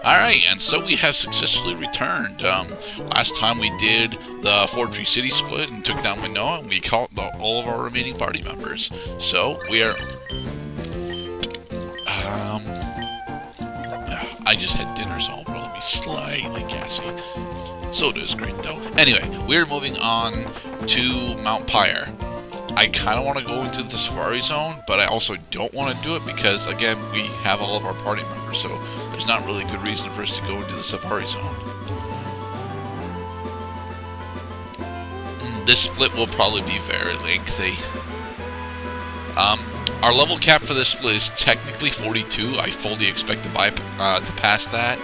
Alright, and so we have successfully returned. Last time we did the 4-tree city split and took down Minoa, and we caught all of our remaining party members. So, we are... I just had dinner, so I'll probably be slightly gassy. Soda is great, though. Anyway, we're moving on to Mount Pyre. I kind of want to go into the Safari Zone, but I also don't want to do it because, again, we have all of our party members, so there's not really a good reason for us to go into the Safari Zone. This split will probably be very lengthy. Our level cap for this split is technically 42. I fully expect to pass that.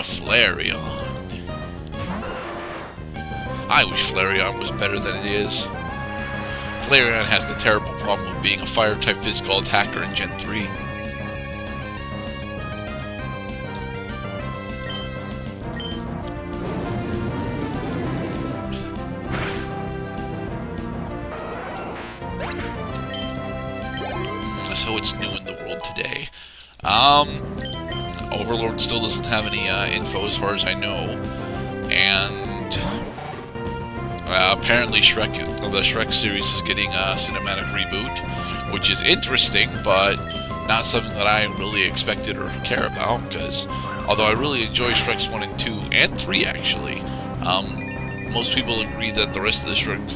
Flareon. I wish Flareon was better than it is. Flareon has the terrible problem of being a fire-type physical attacker in Gen 3. So it's new in the world today. Overlord still doesn't have any info as far as I know, and apparently the Shrek series is getting a cinematic reboot, which is interesting, but not something that I really expected or care about, because although I really enjoy Shreks 1 and 2, and 3 actually, most people agree that the rest of the Shrek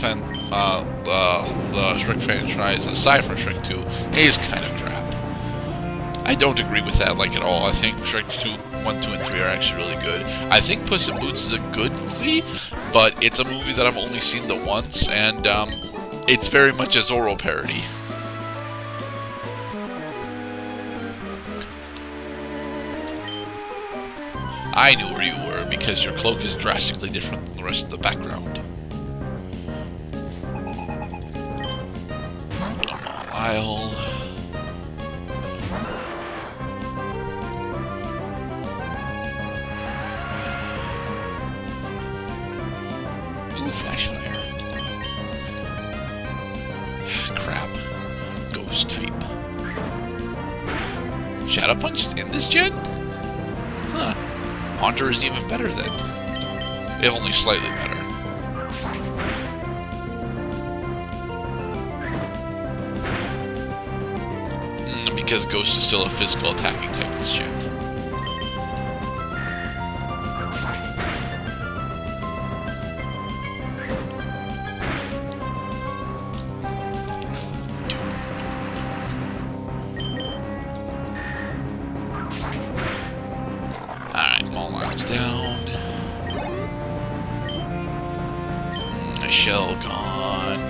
franchise, aside from Shrek 2, is kind of crap. I don't agree with that like at all. I think Shrek 1, 2, and 3 are actually really good. I think Puss in Boots is a good movie, but it's a movie that I've only seen the once, and it's very much a Zorro parody. I knew where you were because your cloak is drastically different than the rest of the background. Isle. Flash fire. Crap. Ghost type. Shadow Punch is in this gen? Huh. Haunter is even better then. If only slightly better. Because Ghost is still a physical attacking type this gen. Down. A shell gone.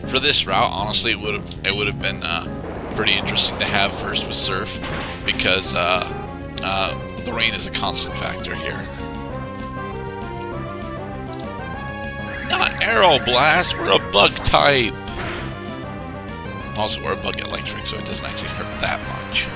For this route, honestly, it would have been pretty interesting to have first with Surf, because the rain is a constant factor here. Not Arrow Blast, we're a bug type. Also, we're a bug electric, so it doesn't actually hurt that much.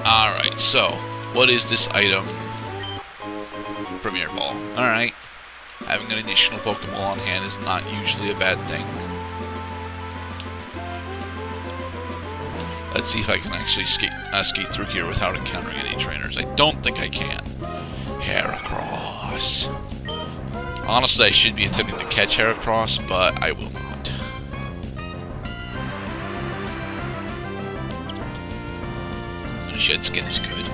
Alright, so, what is this item? Premier Ball. Alright. Having an additional Pokeball on hand is not usually a bad thing. Let's see if I can actually skate through here without encountering any trainers. I don't think I can. Heracross. Honestly, I should be attempting to catch Heracross, but I will not. Shed Skin is good.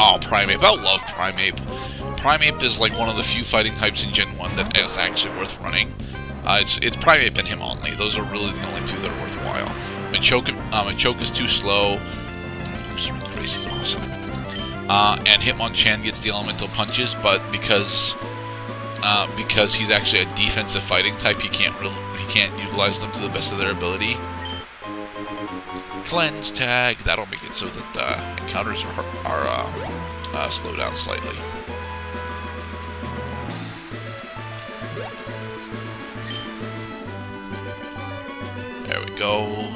Oh, Primeape. I love Primeape. Primeape is like one of the few fighting types in Gen 1 that is actually worth running. It's Primate and him only. Those are really the only two that are worthwhile. Machoke is too slow. Crazy's awesome. And Hitmonchan gets the elemental punches, but because he's actually a defensive fighting type, he can't utilize them to the best of their ability. Cleanse tag. That'll make it so that encounters are slowed down slightly. There we go.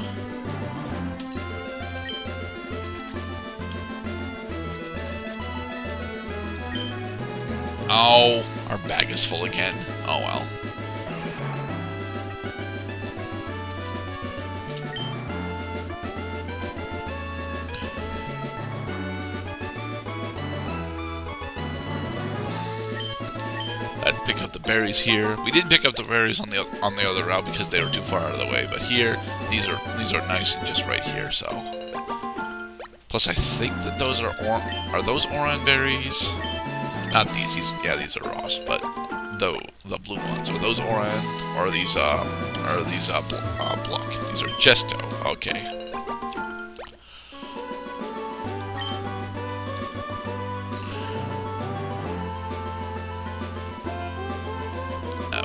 Oh, our bag is full again. Oh well. Let's pick up the berries here. We didn't pick up the berries on the other route because they were too far out of the way. But here, these are nice and just right here. So, plus I think that those are those Oran berries? Not these. These are Ross, but the blue ones. Are those Oran or are these Pluck? These are Gesto. Okay.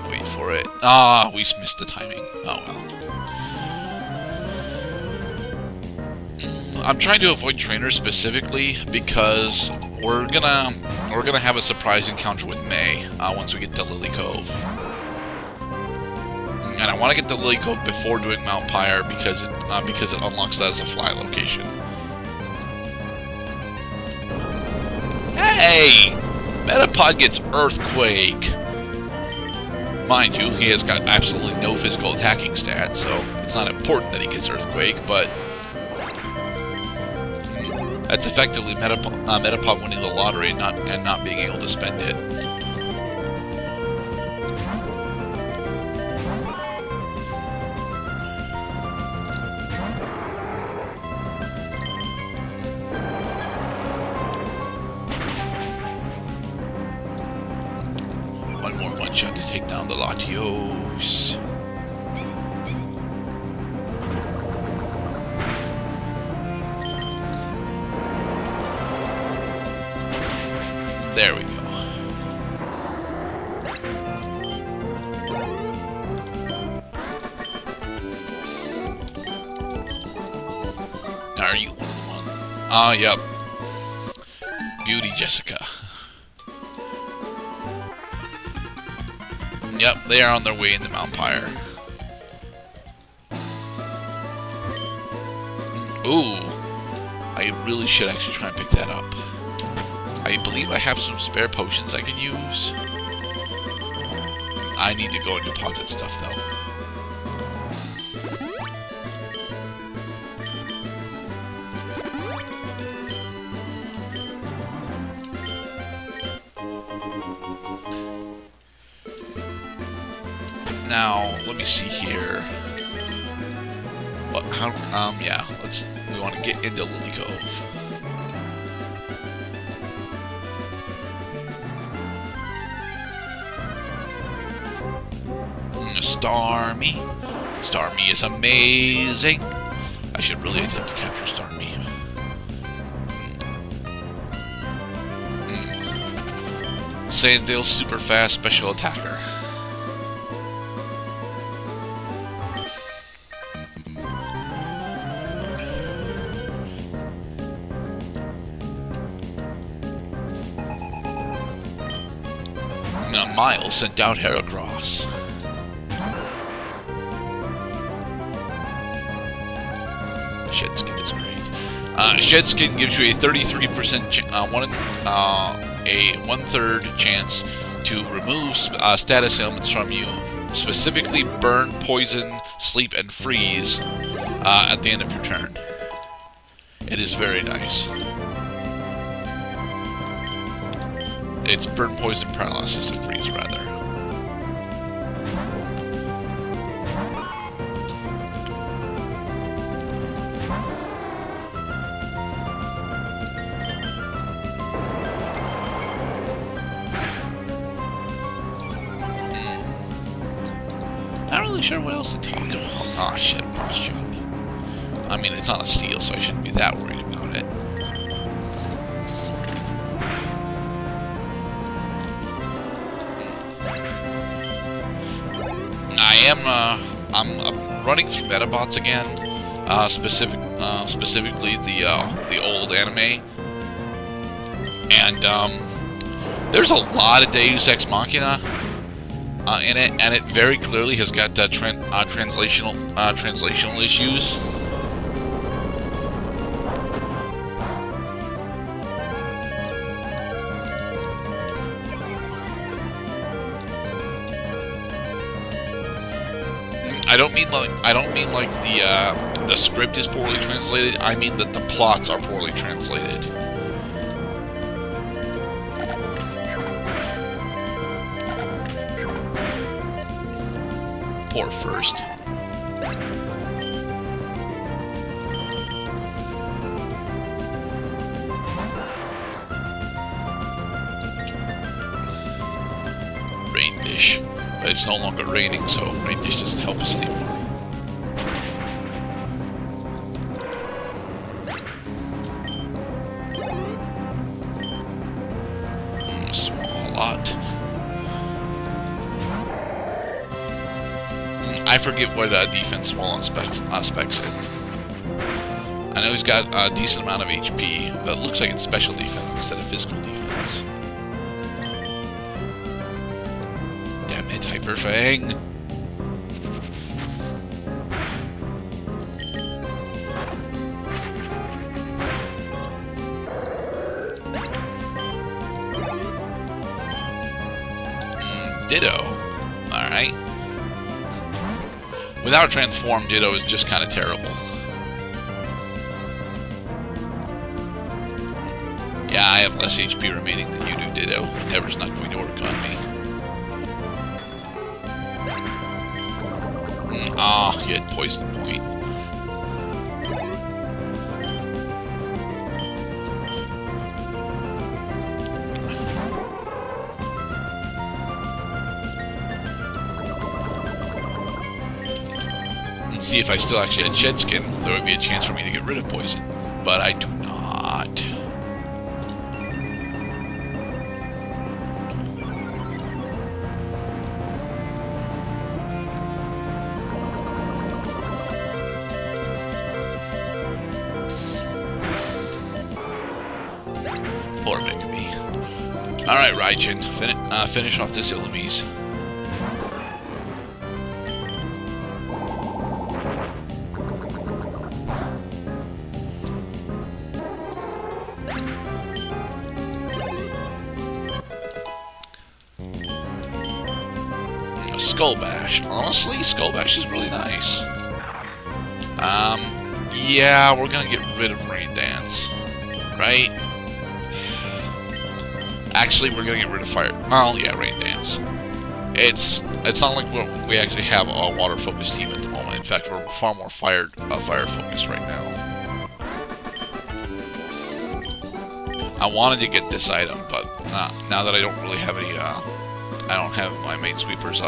Wait for it. Ah, we missed the timing. Oh well. I'm trying to avoid trainers specifically because we're gonna have a surprise encounter with May once we get to Lily Cove, and I want to get to Lily Cove before doing Mount Pyre because it unlocks that as a fly location. Hey, Metapod gets Earthquake. Mind you, he has got absolutely no physical attacking stats, so it's not important that he gets Earthquake, but that's effectively Metapod winning the lottery and not being able to spend it. One more one-shot to take down the Latios. There we go. Are you one of the ones? Ah, yep. Beauty Jessica. Yep, they are on their way into Mount Pyre. Ooh. I really should actually try and pick that up. I believe I have some spare potions I can use. I need to go and deposit stuff, though. Now, let me see here. What? How? Yeah. We want to get into Lily Cove. Starmie. Starmie is amazing. I should really attempt to capture Starmie. Sandale's super fast special attacker. Now Miles sent out Heracross. Shedskin is great. Shedskin gives you a 33% a 1/3 chance to remove status ailments from you, specifically burn, poison, sleep, and freeze at the end of your turn. It is very nice. It's burn, poison, paralysis, and freeze, rather. really sure what else to talk about. Ah, shit, cross jump. I mean, it's on a steel, so I shouldn't be that worried about it. I'm running through Metabots again, specifically the old anime, and there's a lot of Deus Ex Machina in it, and it very clearly has got translational issues. I don't mean like the script is poorly translated. I mean that the plots are poorly translated. Poor first. Rain dish. But it's no longer raining, so rain dish doesn't help us anymore. Small lot. I forget what defense small on specs in. I know he's got a decent amount of HP, but it looks like it's special defense instead of physical defense. Damn it, Hyper Fang! Ditto. Alright. Without transform, Ditto is just kind of terrible. Yeah, I have less HP remaining than you do, Ditto. Endeavor's not going to work on me. Ah, you had poison point. And see, if I still actually had Shed Skin, there would be a chance for me to get rid of poison. But I do not. Poor Megami. Alright, Raijin, finish off this Illumise. Skull Bash. Honestly, Skull Bash is really nice. Yeah, we're gonna get rid of Rain Dance, right? Actually, we're gonna get rid of Fire. Well, yeah, Rain Dance. It's not like we actually have a water focused team at the moment. In fact, we're far more fire focused right now. I wanted to get this item, but now that I don't really have any, I don't have my main sweepers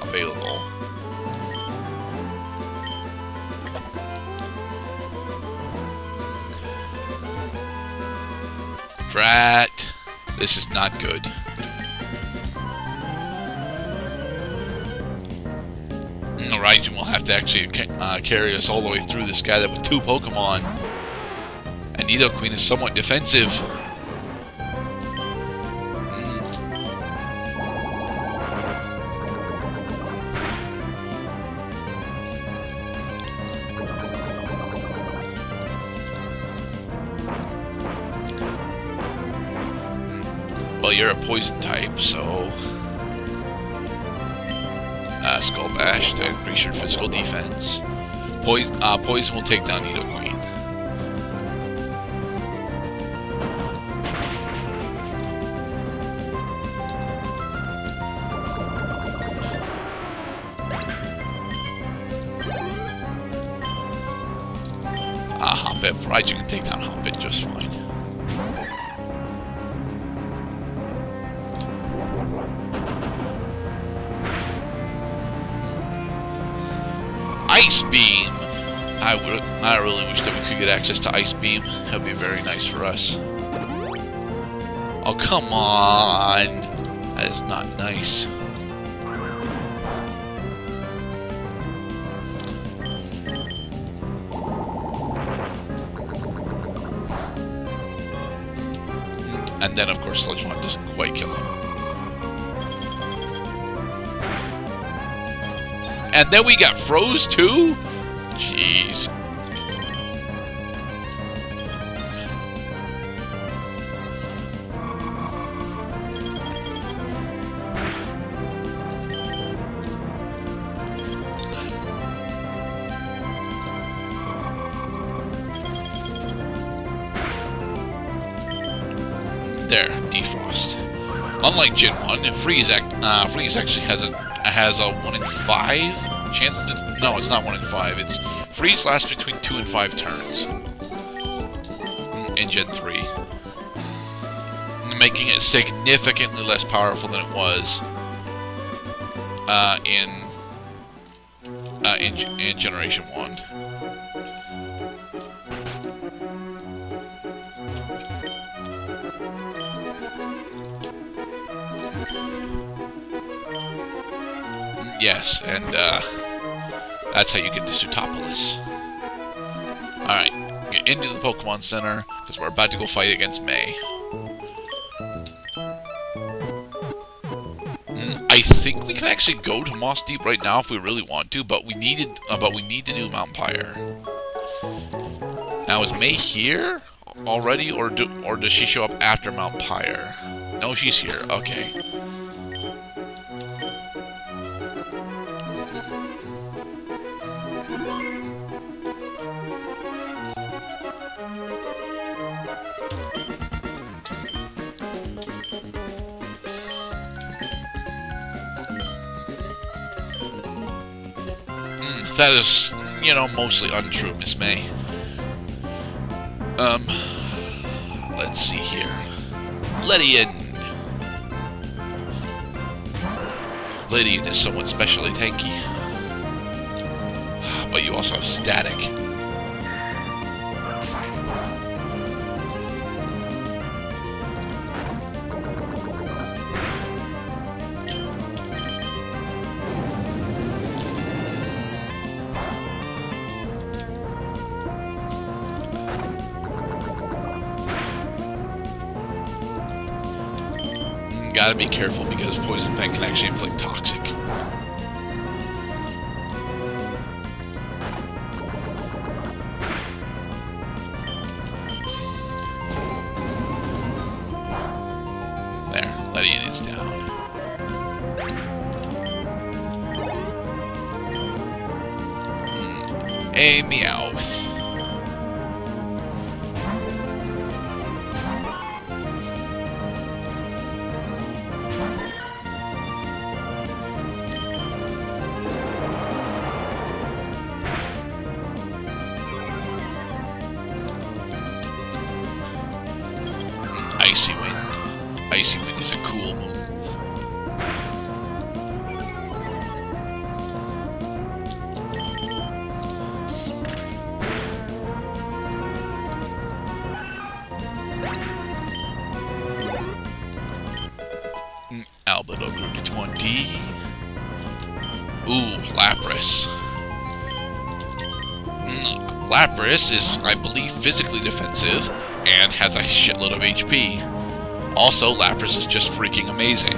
available. Drat. This is not good. Raijin will have to actually carry us all the way through this guy that with 2 Pokemon. And Nidoqueen is somewhat defensive. Well, you're a poison type, so Skull Bash to increase your physical defense. Poison will take down Nidoqueen. Hoppip. Raijin can take down Hoppip just fine. Ice Beam! I really wish that we could get access to Ice Beam. That would be very nice for us. Oh, come on! That is not nice. And then, of course, Sludge Wand doesn't quite kill him. And then we got froze too? Jeez. There, defrost. Unlike Gen 1, Freeze actually has a 1 in 5 chance to... No, it's not 1 in 5. It's Freeze lasts between 2 and 5 turns in Gen 3, making it significantly less powerful than it was in Generation 1. Yes, and that's how you get to Sootopolis. Alright, get into the Pokemon Center, because we're about to go fight against May. I think we can actually go to Moss Deep right now if we really want to, but we need to do Mount Pyre. Now, is May here already, or does she show up after Mount Pyre? No, she's here. Okay. That is, you know, mostly untrue, Miss May. Let's see here. Ledian. Ledian is somewhat specially tanky. But you also have Static. Gotta be careful because Poison Fang can actually inflict Toxic. There, Ledian is down. A Meowth. Icy Wind. Icy Wind is a cool move. Albedo grew to 20. Ooh, Lapras. Lapras is, I believe, physically defensive and has a shitload of HP. Also, Lapras is just freaking amazing.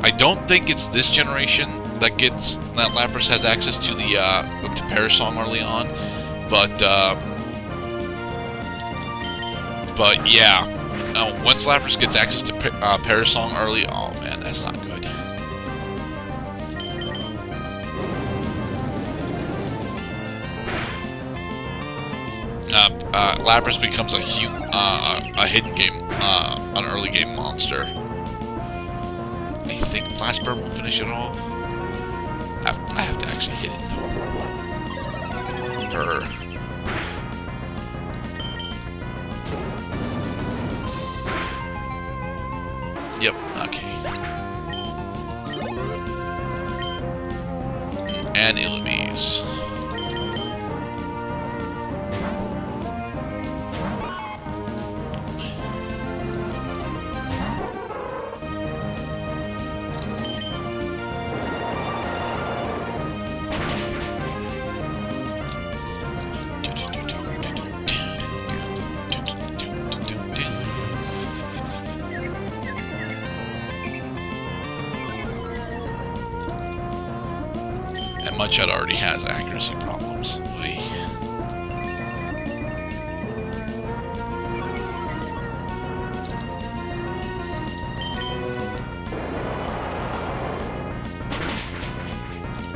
I don't think it's this generation that Lapras has access to the to Parasong early on, but yeah, once Lapras gets access to Parasong early, oh man, that's not good. Lapras becomes a hidden game, an early game monster. I think Blast Burn will finish it off. I have to actually hit it though. Yep. Okay. and Illumise. And Mudshot already has accuracy problems. Oy.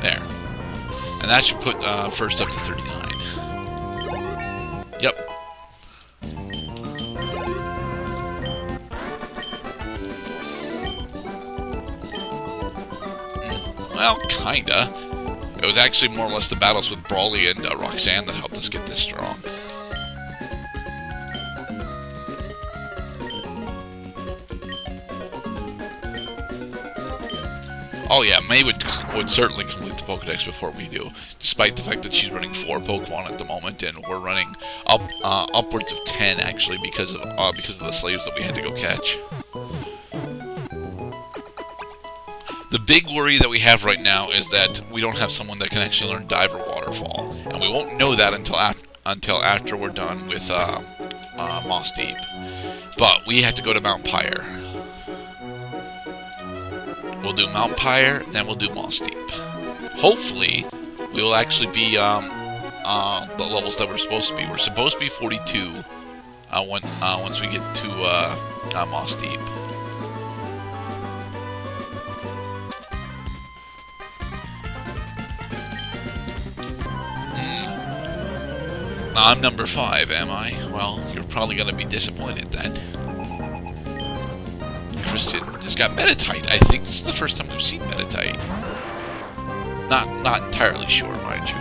There. And that should put first up to 39. Yep. Well, kinda. It was actually more or less the battles with Brawly and Roxanne that helped us get this strong. Oh yeah, May would certainly complete the Pokedex before we do, despite the fact that she's running 4 Pokemon at the moment, and we're running upwards of 10 actually because of the slaves that we had to go catch. The big worry that we have right now is that we don't have someone that can actually learn Diver Waterfall, and we won't know that until after we're done with Moss Deep. But we have to go to Mount Pyre. We'll do Mount Pyre, then we'll do Moss Deep. Hopefully, we will actually be the levels that we're supposed to be. We're supposed to be 42 once we get to Moss Deep. I'm number 5, am I? Well, you're probably going to be disappointed then. Kristen has got Meditite. I think this is the first time we've seen Meditite. Not entirely sure, mind you.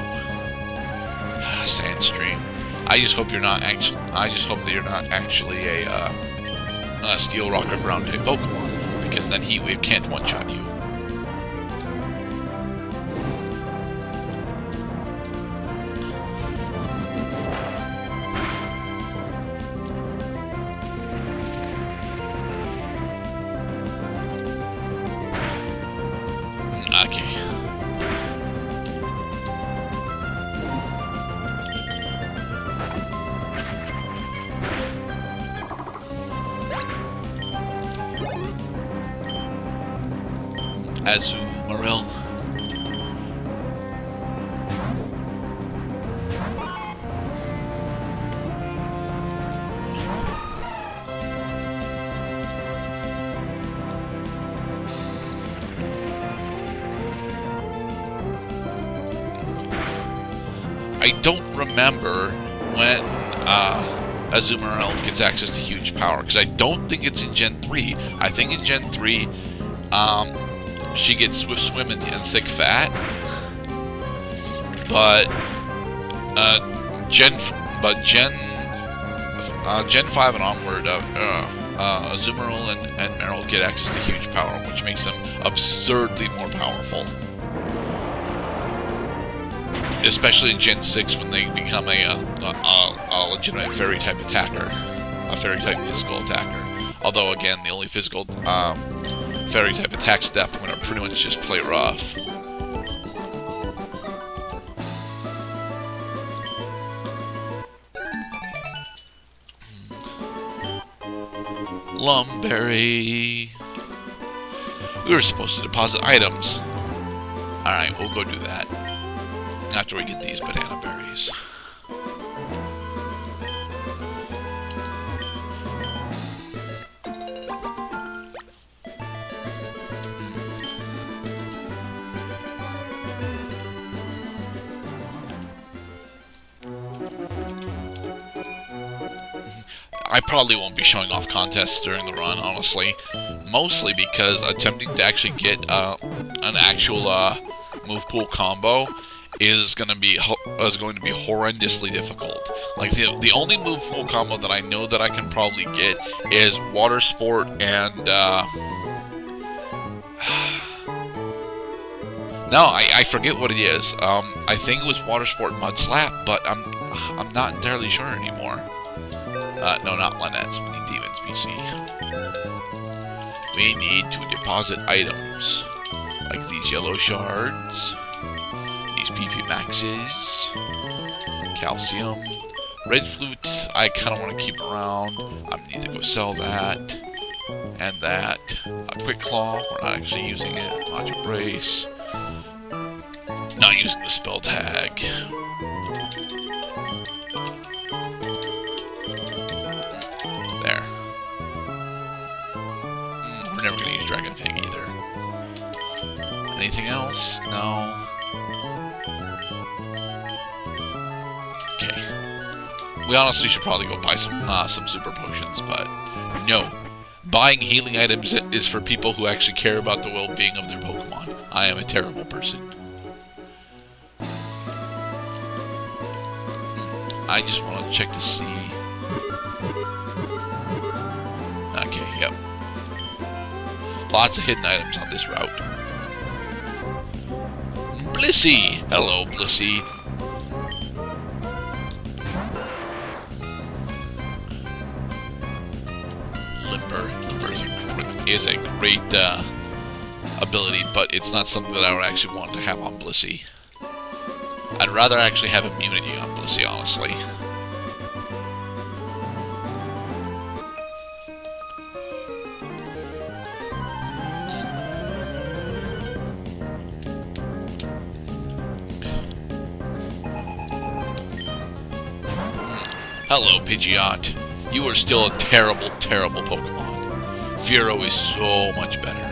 Sandstream. I just hope you're not actually. I just hope that you're not actually a Steel Rock or Ground type Pokemon, because then Heatwave can't one-shot you. Okay. Azumarill. I don't remember when Azumarill gets access to huge power, because I don't think it's in Gen 3. I think in Gen 3, she gets Swift Swim and Thick Fat. But Gen 5 and onward, Azumarill and Marill get access to huge power, which makes them absurdly more powerful. Especially in Gen 6 when they become a legitimate Fairy-type attacker. A Fairy-type physical attacker. Although, again, the only physical Fairy-type attacks at that point are pretty much just play rough. Lumberry. We were supposed to deposit items. Alright, we'll go do that. After we get these banana berries. I probably won't be showing off contests during the run, honestly. Mostly because attempting to actually get an actual move pool combo is going to be horrendously difficult. Like the only move pool combo that I know that I can probably get is Water Sport and No, I forget what it is. I think it was Water Sport Mud Slap, but I'm not entirely sure anymore. No, not Lynette's. We need Demons BC. We need to deposit items like these yellow shards, these PP Maxes, calcium, red flute. I kind of want to keep around. I need to go sell that and that. A quick claw. We're not actually using it. Module brace. Not using the spell tag. There. We're never going to use Dragon Fang either. Anything else? No. Okay. We honestly should probably go buy some super potions, but no. Buying healing items is for people who actually care about the well-being of their Pokemon. I am a terrible person. I just want to check to see. Okay, yep. Lots of hidden items on this route. Blissey! Hello, Blissey. Limber is a great ability, but it's not something that I would actually want to have on Blissey. I'd rather actually have immunity on Blissey, honestly. Hello, Pidgeot. You are still a terrible, terrible Pokemon. Fearow is so much better.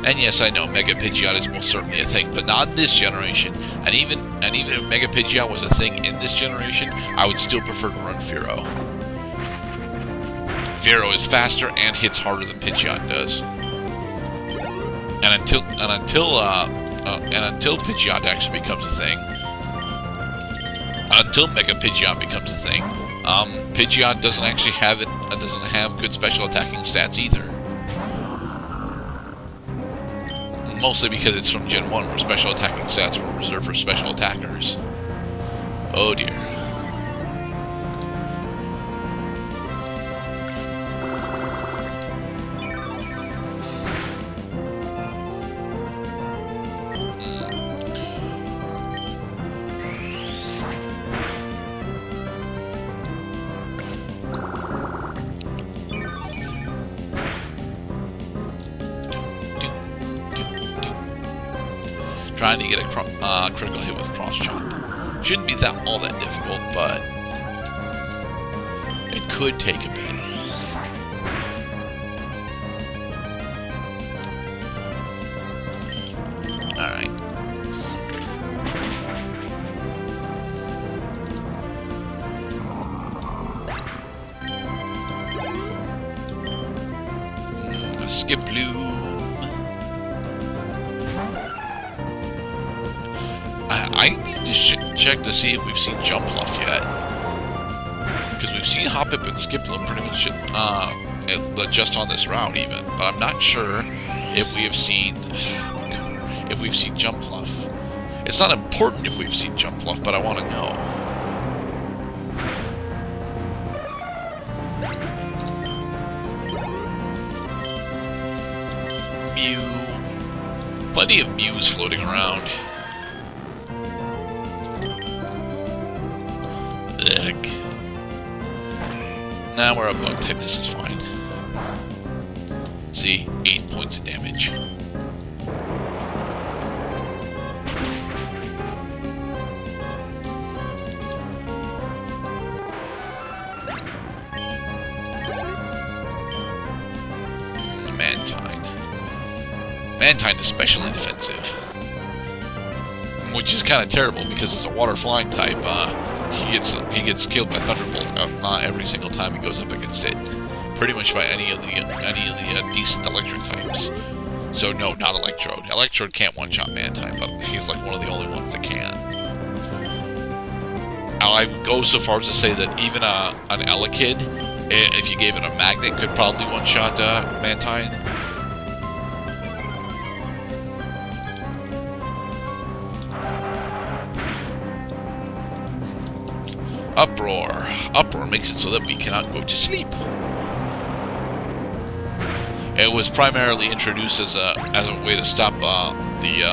And yes, I know Mega Pidgeot is most certainly a thing, but not in this generation. And even if Mega Pidgeot was a thing in this generation, I would still prefer to run Fearow. Fearow is faster and hits harder than Pidgeot does. And until Pidgeot actually becomes a thing, until Mega Pidgeot becomes a thing, Pidgeot doesn't actually have doesn't have good special attacking stats either. Mostly because it's from Gen 1, where special attacking stats were reserved for special attackers. Oh dear. Trying to get a critical hit with Cross Chomp. Shouldn't be all that difficult, but it could take a bit. Alright. Skip Bloom. I need to check to see if we've seen Jumpluff yet. Because we've seen Hoppip and Skiploom pretty much just on this route even. But I'm not sure if we have seen Jumpluff. It's not important if we've seen Jumpluff, but I want to know. Mew. Plenty of Mews floating around. Ugh. Now we're a bug type, this is fine. See, 8 points of damage. Mantine is specially defensive, which is kind of terrible because it's a water flying type. He gets killed by Thunderbolt every single time he goes up against it, pretty much by any of the decent electric types. So no, not Electrode. Electrode can't one-shot Mantine, but he's like one of the only ones that can. I would go so far as to say that even an Elekid, if you gave it a magnet, could probably one-shot Mantine. Uproar. Uproar makes it so that we cannot go to sleep. It was primarily introduced as a way to stop the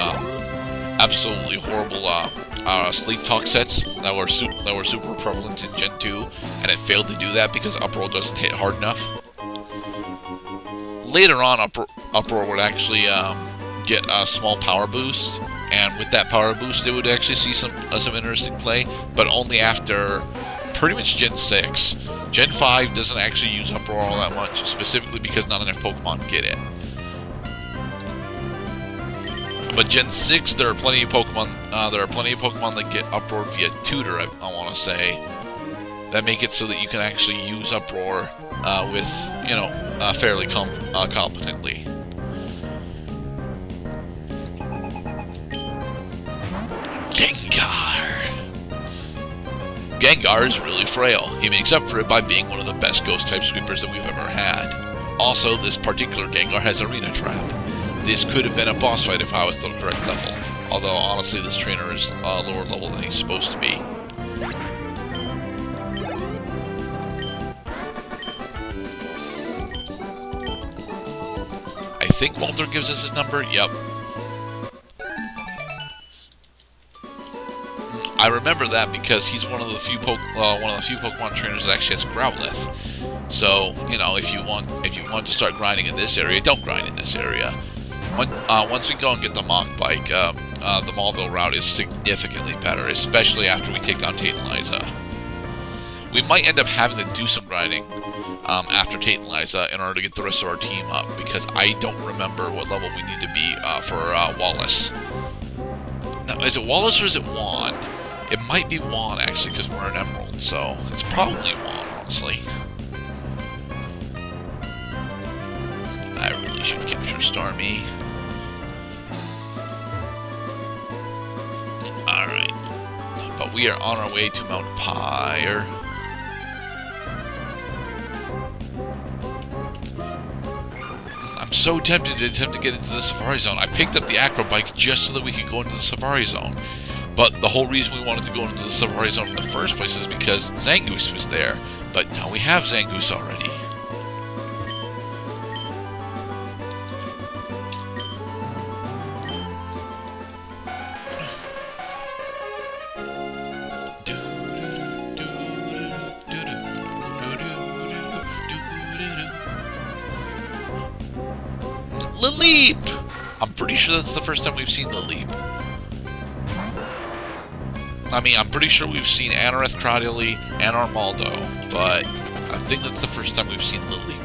absolutely horrible sleep talk sets that were super prevalent in Gen 2, and it failed to do that because Uproar doesn't hit hard enough. Later on, Uproar would actually get a small power boost, and with that power boost, it would actually see some interesting play, but only after pretty much Gen 6. Gen 5 doesn't actually use Uproar all that much, specifically because not enough Pokemon get it. But Gen 6, there are plenty of Pokemon. That get Uproar via Tutor. I want to say that make it so that you can actually use Uproar with fairly competently. Gengar is really frail. He makes up for it by being one of the best ghost-type sweepers that we've ever had. Also, this particular Gengar has Arena Trap. This could have been a boss fight if I was the correct level. Although, honestly, this trainer is lower level than he's supposed to be. I think Walter gives us his number. Yep. I remember that because he's one of the few Pokemon trainers that actually has Growlithe. So, if you want to start grinding in this area, don't grind in this area. Once we go and get the Mach Bike, the Maulville route is significantly better, especially after we take down Tate and Liza. We might end up having to do some grinding after Tate and Liza in order to get the rest of our team up, because I don't remember what level we need to be for Wallace. Now, is it Wallace or is it Juan? It might be Juan, actually, because we're an Emerald, so it's probably Juan, honestly. I really should capture Starmie. Alright. But we are on our way to Mount Pyre. I'm so tempted to attempt to get into the Safari Zone. I picked up the Acro Bike just so that we could go into the Safari Zone. But the whole reason we wanted to go into the Safari Zone in the first place is because Zangoose was there. But now we have Zangoose already. Leap! I'm pretty sure that's the first time we've seen the Leap. I mean, I'm pretty sure we've seen Anorith, Cradily, and Armaldo, but I think that's the first time we've seen the Leap.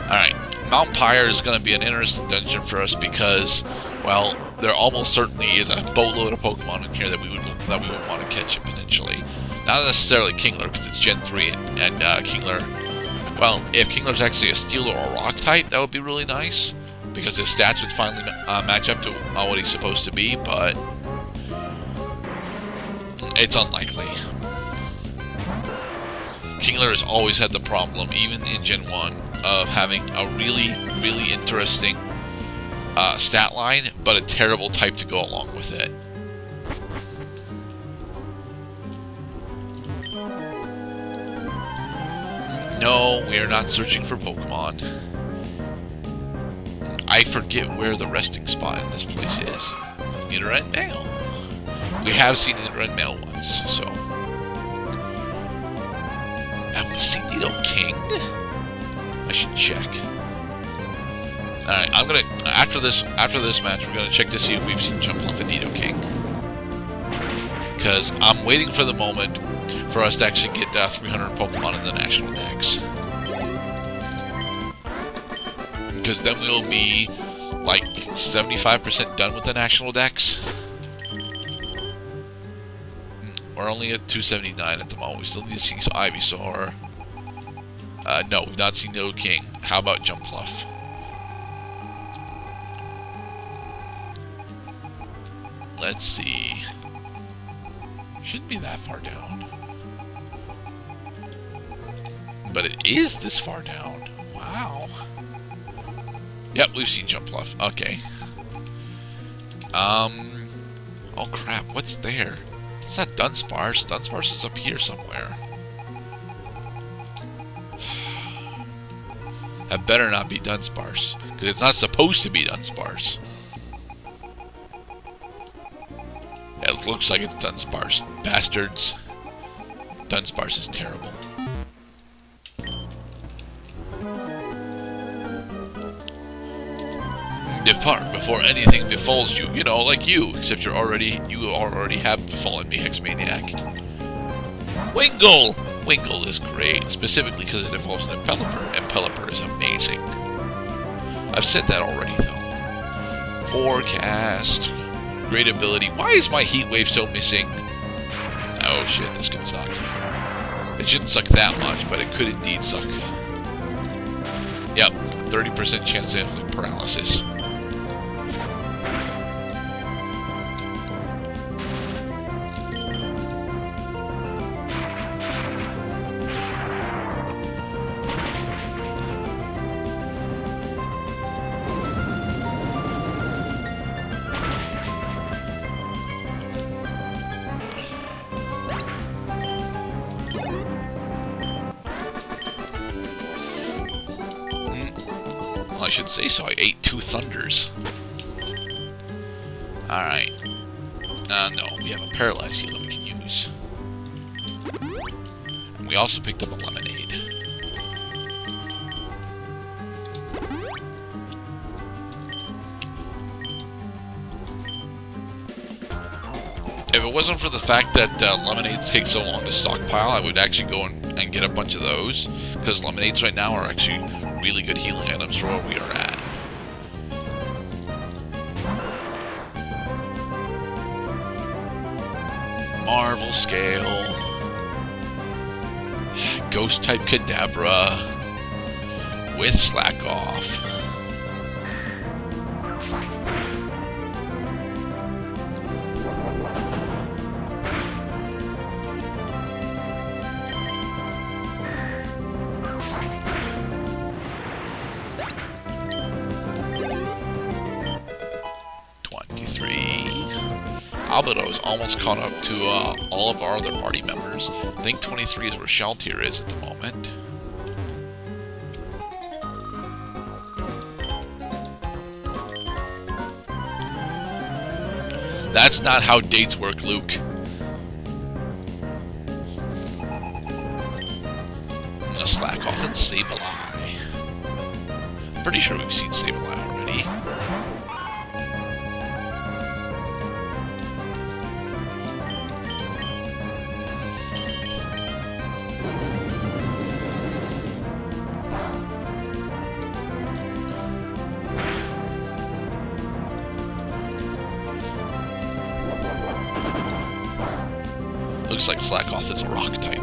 Alright, Mount Pyre is going to be an interesting dungeon for us because, well, there almost certainly is a boatload of Pokemon in here that we would want to catch potentially. Not necessarily Kingler, because it's Gen 3, and Kingler, well, if Kingler's actually a Steel or a Rock type, that would be really nice, because his stats would finally match up to what he's supposed to be, but it's unlikely. Kingler has always had the problem, even in Gen 1, of having a really, really interesting stat line, but a terrible type to go along with it. No, we are not searching for Pokemon. I forget where the resting spot in this place is. Nidoran Male. We have seen Nidoran Male once, so. Have we seen Nidoking? I should check. Alright, I'm gonna after this match we're gonna check to see if we've seen Jumpluff and Nidoking. Because I'm waiting for the moment for us to actually get 300 Pokemon in the National Dex. Because then we'll be like 75% done with the National Dex. We're only at 279 at the moment. We still need to see Ivysaur. No, we've not seen Nidoking. How about Jumpluff? let's see. Shouldn't be that far down. But it is this far down. Wow. Yep, we've seen Jump Bluff. Okay. Oh crap, what's there? It's not Dunsparce. Dunsparce is up here somewhere. That better not be Dunsparce, because it's not supposed to be Dunsparce. It looks like it's Dunsparce. Bastards. Dunsparce is terrible. Depart before anything befalls you. You know, like you, except you already have befallen me, Hexmaniac. Wingull! Wingull is great, specifically because it involves an Impelliper. Impelliper is amazing. I've said that already, though. Forecast. Great ability. Why is my Heat Wave still missing? Oh shit, this could suck. It shouldn't suck that much, but it could indeed suck. Yep, 30% chance to inflict paralysis. I should say so. I ate 2 thunders. Alright. No, we have a paralyzed heal that we can use. And we also picked up a lemonade. If it wasn't for the fact that lemonades take so long to stockpile, I would actually go and get a bunch of those. Because lemonades right now are actually really good healing items for where we are at. Marvel Scale. Ghost type Kadabra. With Slack Off. Albedo is almost caught up to all of our other party members. I think 23 is where Shaltier is at the moment. That's not how dates work, Luke. I'm gonna slack off and Sableye. Pretty sure we've seen Sableye already. Looks like Slackoth is a rock type.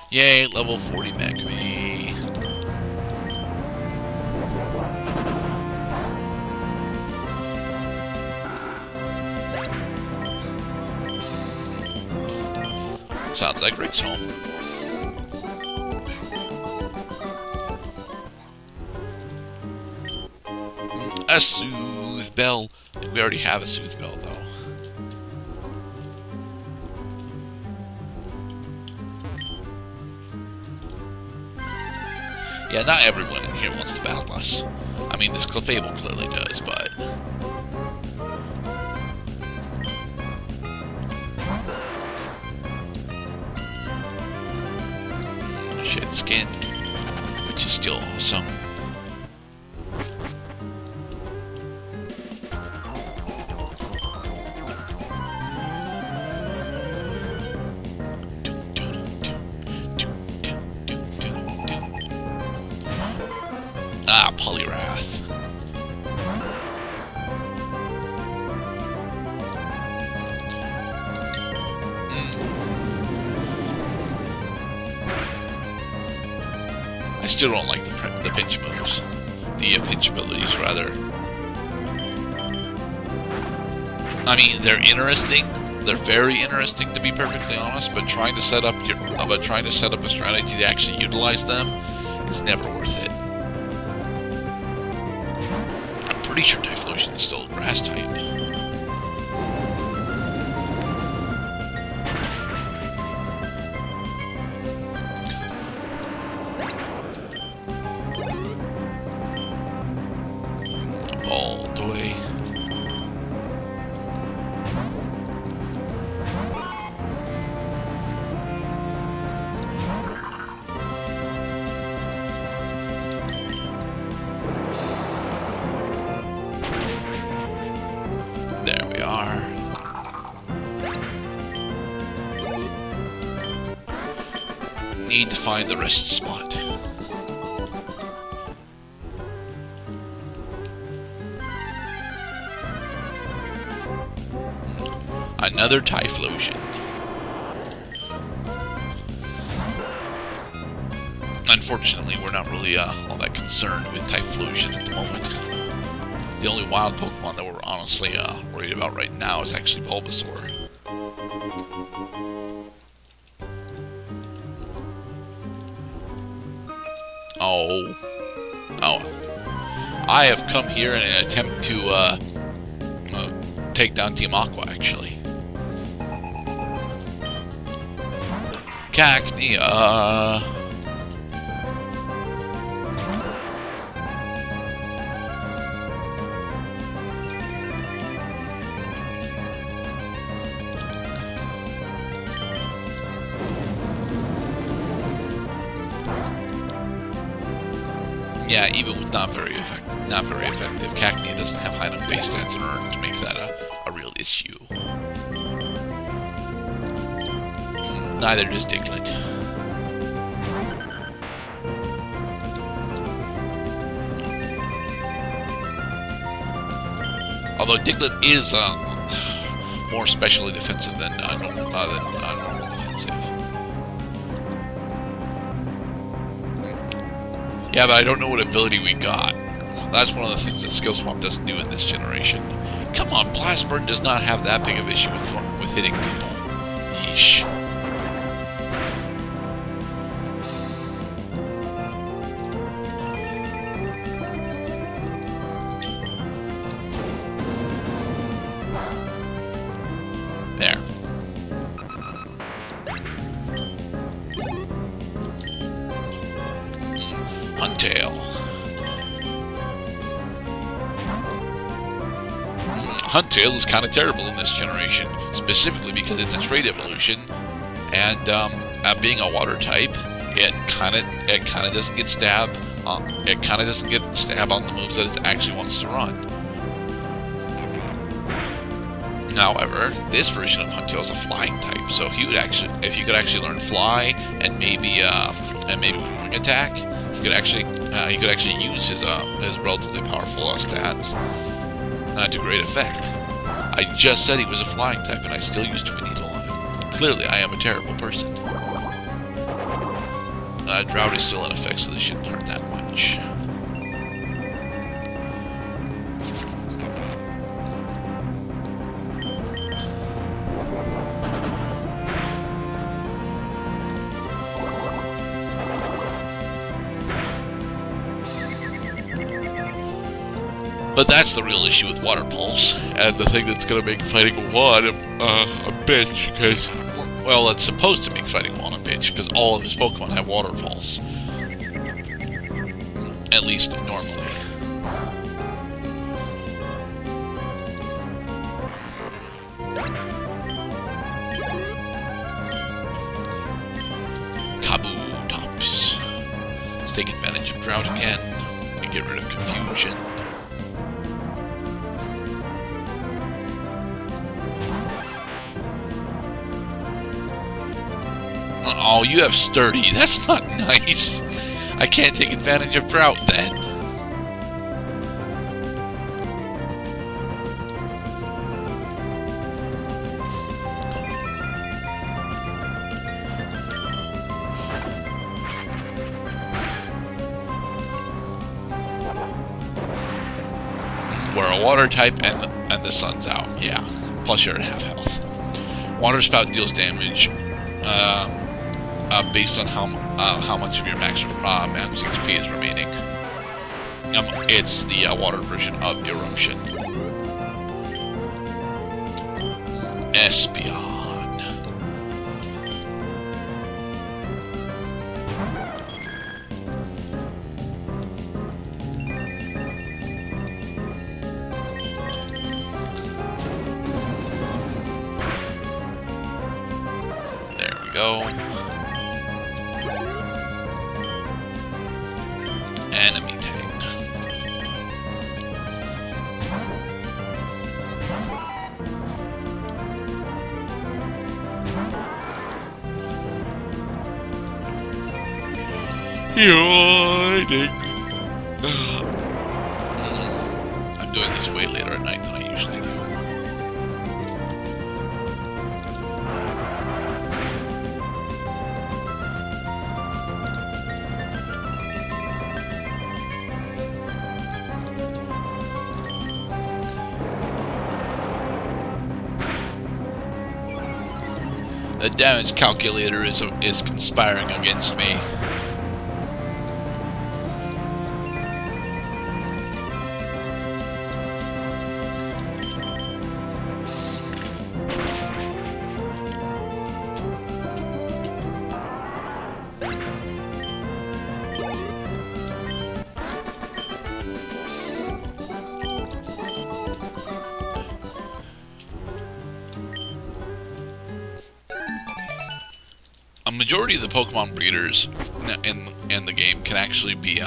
Yay, level 40 Magme. Sounds like Rick's home. A Soothe Bell. We already have a Soothe Bell, though. Yeah, not everyone in here wants to battle us. I mean, this Clefable clearly does, but... Shed Skin, which is still awesome. Ah, Poliwrath. I still don't like the pinch moves. The pinch abilities, rather. I mean, they're interesting. They're very interesting, to be perfectly honest. But trying to set up a strategy to actually utilize them is never worth it. I'm pretty sure Typhlosion is still a grass type. Baltoy. There we are. Need to find the rest spot. Another Typhlosion. Unfortunately, we're not really all that concerned with Typhlosion at the moment. The only wild Pokemon that we're honestly worried about right now is actually Bulbasaur. Oh. I have come here in an attempt to take down Team Aqua, actually. Cacnea. Yeah, even with not very effective, Cacnea doesn't have high enough base stats in order to make that a real issue. Neither does Diglett. Although Diglett is more specially defensive than normal defensive. Yeah, but I don't know what ability we got. That's one of the things that Skill Swap doesn't do in this generation. Come on, Blast Burn does not have that big of an issue with hitting people. Yeesh. There. Huntail. Huntail is kind of terrible in this generation, specifically because it's a trait evolution, and being a water type, it kind of doesn't get stab. It kind of doesn't get stab on the moves that it actually wants to run. However, this version of Huntail is a flying type, so he would actually, if he could actually learn Fly and maybe Wing Attack, he could actually use his relatively powerful stats to great effect. I just said he was a flying type, and I still used Twin Needle on him. Clearly, I am a terrible person. Drought is still in effect, so this shouldn't hurt that much. But that's the real issue with Water Pulse, and the thing that's going to make Fighting 1 a bitch, because, well, it's supposed to make Fighting 1 a bitch, because all of his Pokemon have Water Pulse. At least normally. Kabutops. Let's take advantage of Drought again, and get rid of Confusion. Oh, you have Sturdy. That's not nice. I can't take advantage of Drought then. a water type, and the sun's out. Yeah, plus you're at half health. Water spout deals damage based on how much of your max XP is remaining. It's the water version of eruption. Espion. Go. Enemy tank. I'm doing this way later at night than I usually do. The damage calculator is conspiring against me. A majority of the Pokemon breeders in the game can actually be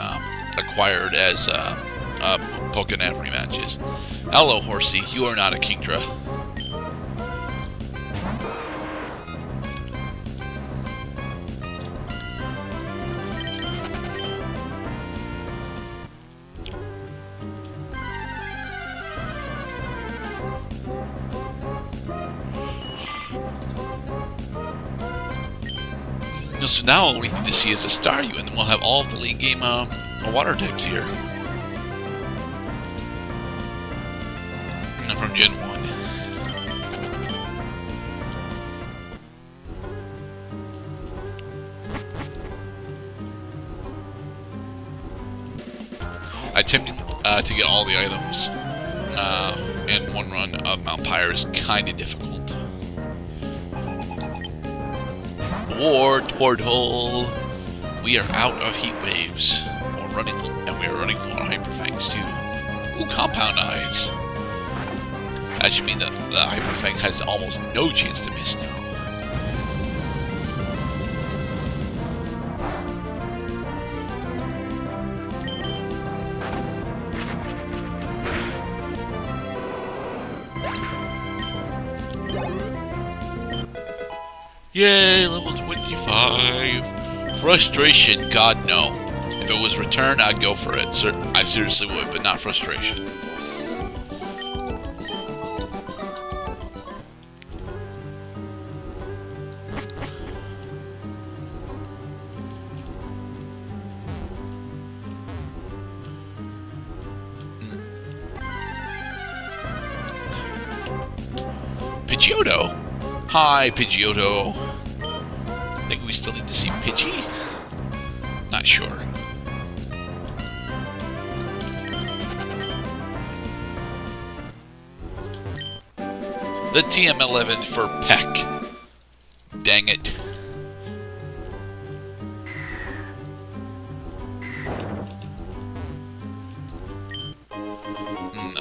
acquired as Pokedex rematches. Hello, Horsey. You are not a Kingdra. So now all we need to see is a Staryu, and then we'll have all of the late game water types here. And from Gen 1. Attempting to get all the items in one run of Mount Pyre is kind of difficult. War Portal. We are out of heat waves. We are running low on Hyper Fangs too. Ooh, Compound Eyes. That should mean that the Hyper Fang has almost no chance to miss now. Yay, level 25. Frustration, God no. If it was return, I'd go for it. I seriously would, but not frustration. Pidgeotto? Hi, Pidgeotto. Think we still need to see Pidgey? Not sure. The TM11 for Peck. Dang it.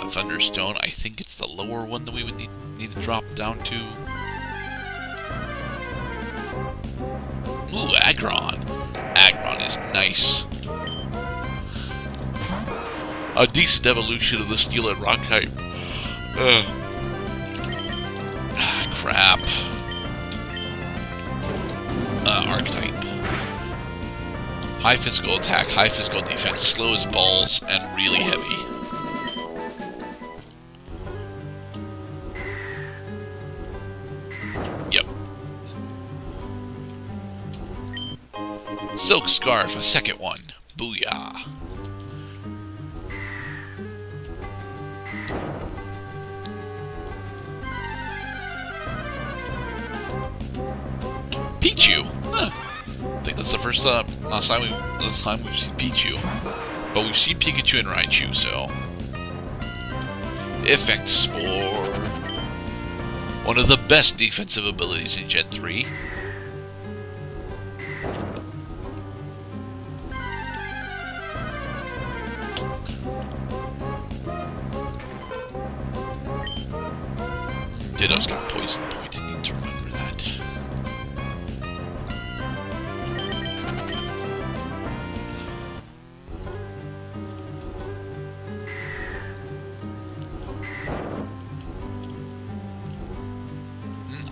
Thunderstone. I think it's the lower one that we would need to drop down to. Ooh, Aggron. Aggron is nice. A decent evolution of the Steel and Rock type. Crap. Archetype. High physical attack, high physical defense, slow as balls, and really heavy. Yep. Silk Scarf, a second one. Booyah. Pichu. Huh. I think that's the first last time we've seen Pichu. But we've seen Pikachu and Raichu, so... Effect Spore. One of the best defensive abilities in Gen 3. Ditto's got poison point. I need to remember that.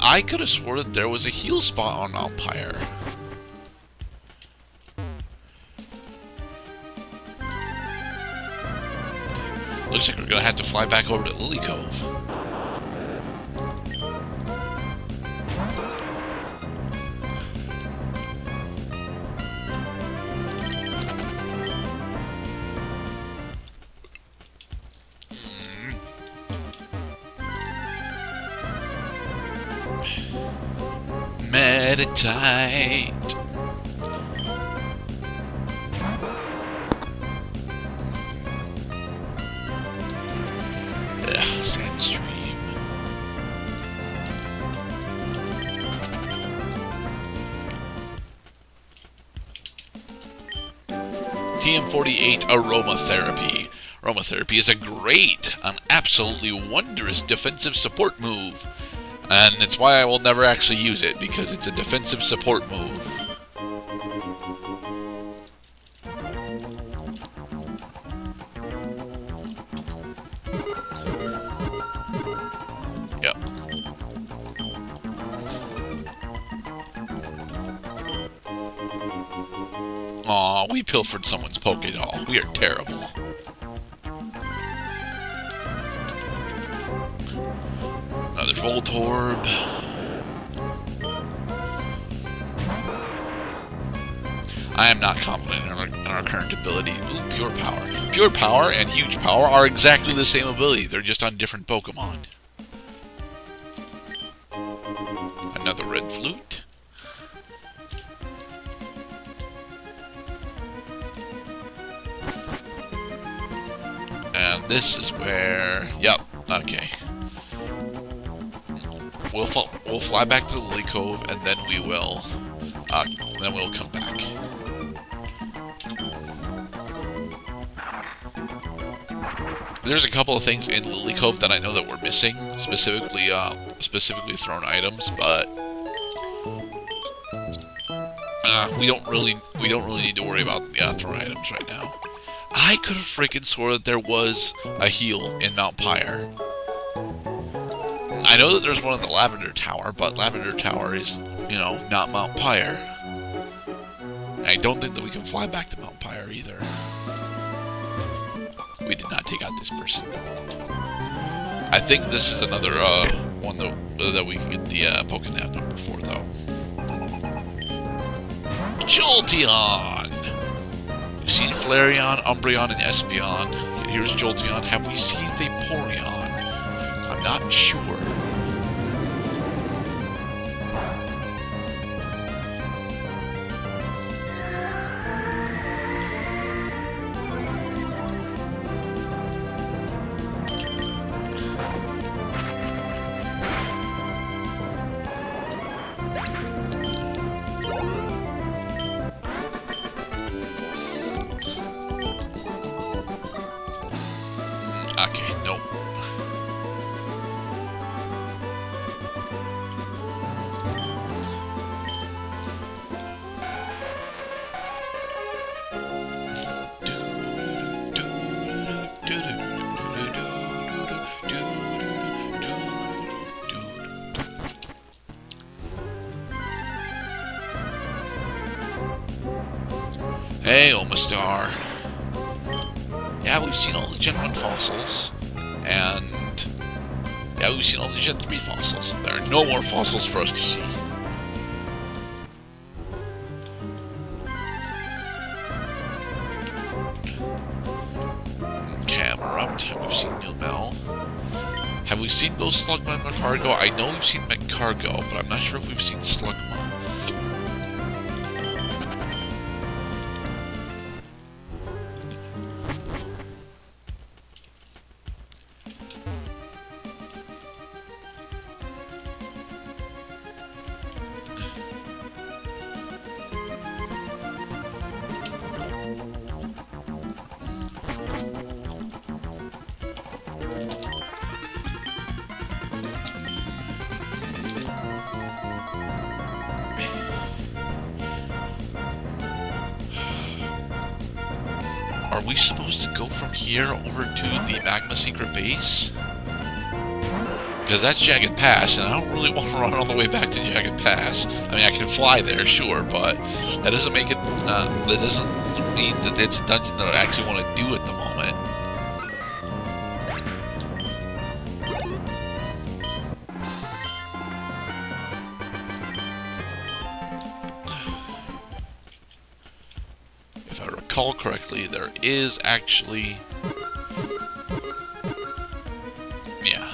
I could have swore that there was a heal spot on Mount Pyre. Looks like we're gonna have to fly back over to Lily Cove. Meditate. Ugh, Sandstream. TM48 Aromatherapy. Aromatherapy is a great, an absolutely wondrous defensive support move. And it's why I will never actually use it, because it's a defensive support move. Yep. Aw, we pilfered someone's Pokédoll. We are terrible. Another Voltorb. I am not confident in our current ability. Ooh, Pure Power. Pure Power and Huge Power are exactly the same ability. They're just on different Pokemon. Another Red Flute. And this is where... Yep, okay. We'll fly back to the Lily Cove, and then we'll come back. There's a couple of things in Lily Cove that I know that we're missing, specifically thrown items, but we don't really need to worry about the thrown items right now. I could have freaking swore that there was a heal in Mount Pyre. I know that there's one in the Lavender Tower, but Lavender Tower is, you know, not Mount Pyre. I don't think that we can fly back to Mount Pyre either. We did not take out this person. I think this is another one that we can get the Pokédex number for, though. Jolteon! We've seen Flareon, Umbreon, and Espeon. Here's Jolteon. Have we seen Vaporeon? I'm not sure. Okay, nope. Hey, Omastar. Yeah, we've seen all the Gen 1 fossils. And yeah, we've seen all the Gen 3 fossils. There are no more fossils for us to see. Camerupt. We've seen Numel. Have we seen both Slugma and Magcargo? I know we've seen Magcargo, but I'm not sure if we've seen Slugma. Are we supposed to go from here over to the Magma Secret Base? Because that's Jagged Pass, and I don't really want to run all the way back to Jagged Pass. I mean, I can fly there, sure, but that doesn't make it, that doesn't mean that it's a dungeon that I actually want to do at the moment. If I recall correctly, there is actually... yeah.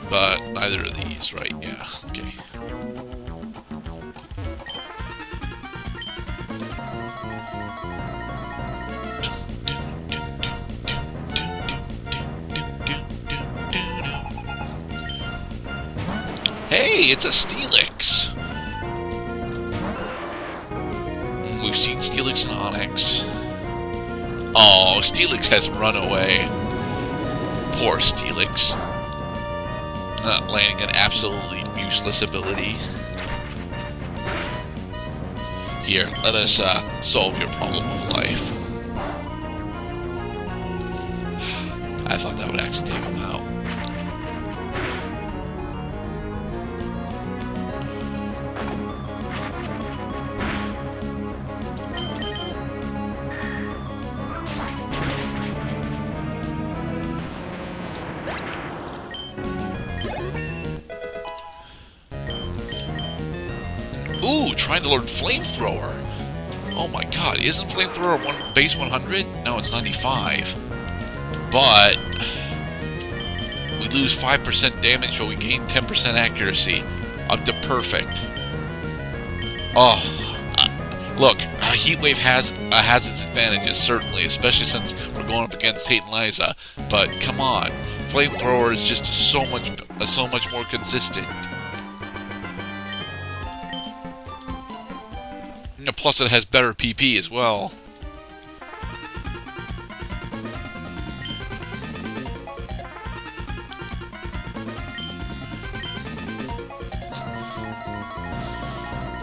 But neither of these, right? Yeah, okay. Hey, it's a Steelix! We've seen Steelix and Onyx. Oh, Steelix has run away. Poor Steelix. Not landing an absolutely useless ability. Here, let us solve your problem of life. I thought that would actually take him out. Ooh, trying to learn Flamethrower. Oh my god, isn't Flamethrower base 100? No, it's 95. But we lose 5% damage, but we gain 10% accuracy. Up to perfect. Oh, look, Heat Wave has its advantages, certainly, especially since we're going up against Tate and Liza. But come on, Flamethrower is just so much more consistent. Plus, it has better PP as well.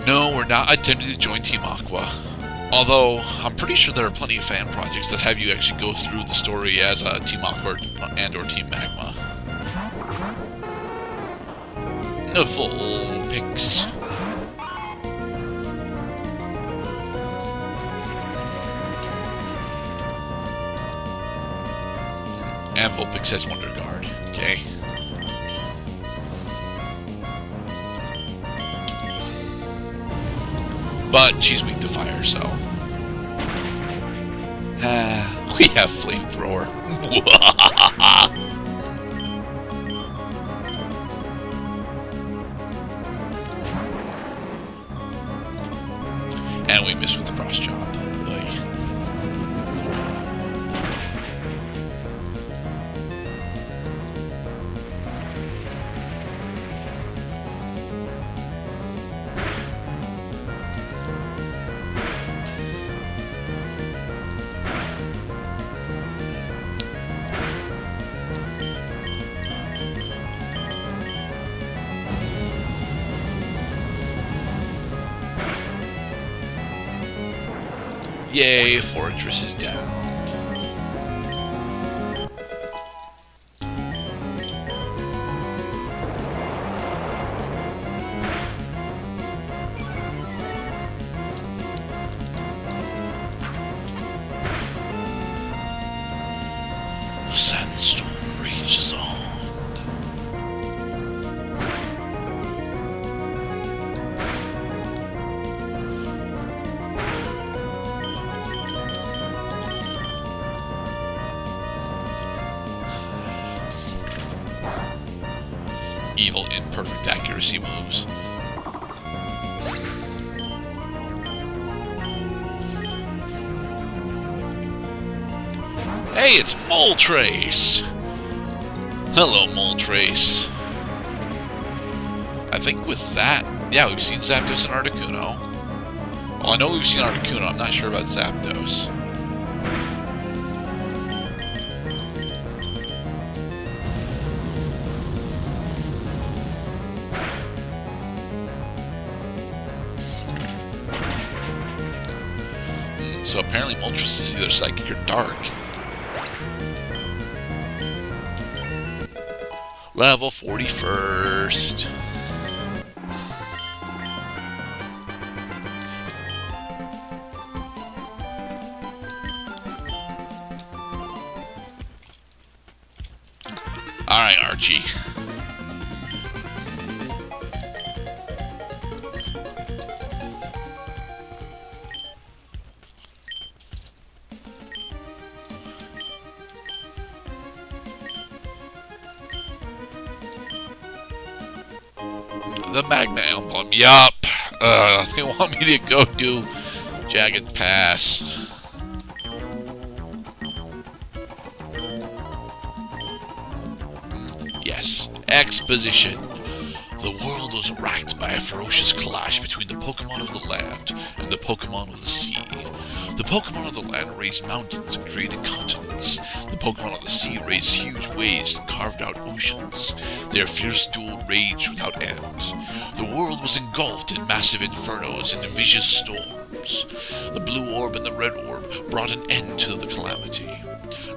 No, we're not attempting to join Team Aqua. Although, I'm pretty sure there are plenty of fan projects that have you actually go through the story as a Team Aqua and or Team Magma. No full picks. And Vulpix has Wonder Guard. Okay. But she's weak to fire, so. We have Flamethrower. And we miss with the cross chop. Yay, Fortress is down. The sandstorm rages on. Evil imperfect accuracy moves. Hey, it's Moltres! Hello, Moltres. I think with that, yeah, we've seen Zapdos and Articuno. Well, I know we've seen Articuno, I'm not sure about Zapdos. So apparently Moltres is either psychic or dark. Level 41st. Alright, Archie. The Magma Emblem, yup. They want me to go do Jagged Pass. Yes, exposition. The world was racked by a ferocious clash between the Pokemon of the land and the Pokemon of the sea. The Pokemon of the land raised mountains and created continents. The Pokemon of the sea raised huge waves and carved out oceans. Their fierce duel raged without end. The world was engulfed in massive infernos and vicious storms. The blue orb and the red orb brought an end to the calamity.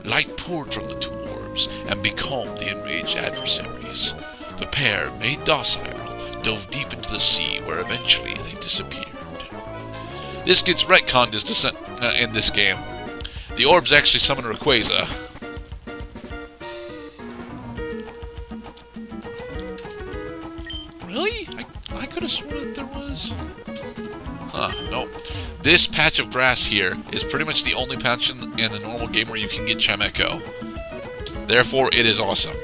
Light poured from the two orbs and becalmed the enraged adversaries. The pair, made docile, dove deep into the sea where eventually they disappeared. This gets retconned in this game. The orbs actually summon Rayquaza. Really? I could have sworn that there was... Huh, nope. This patch of grass here is pretty much the only patch in the normal game where you can get Chimecho. Therefore, it is awesome.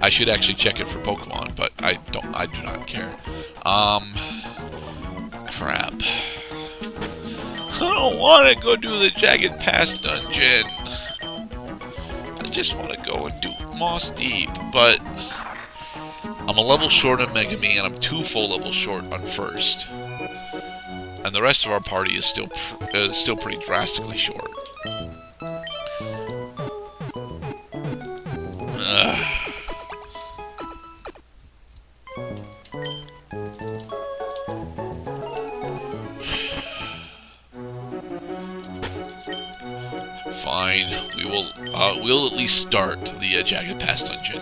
I should actually check it for Pokemon, but I do not care. Crap. I don't want to go do the Jagged Pass dungeon. I just want to go and do Moss Deep, but I'm a level short on Megami, and I'm 2 full levels short on First. And the rest of our party is still pretty drastically short. Fine, we'll at least start the Jagged Pass dungeon.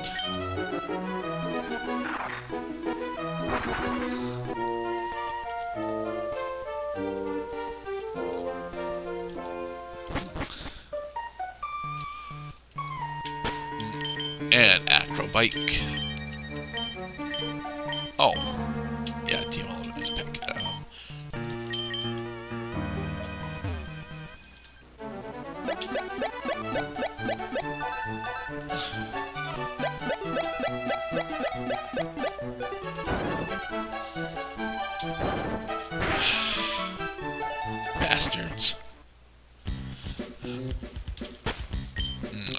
And Acrobike. Oh, yeah, Team Oliver is pick. Bastards.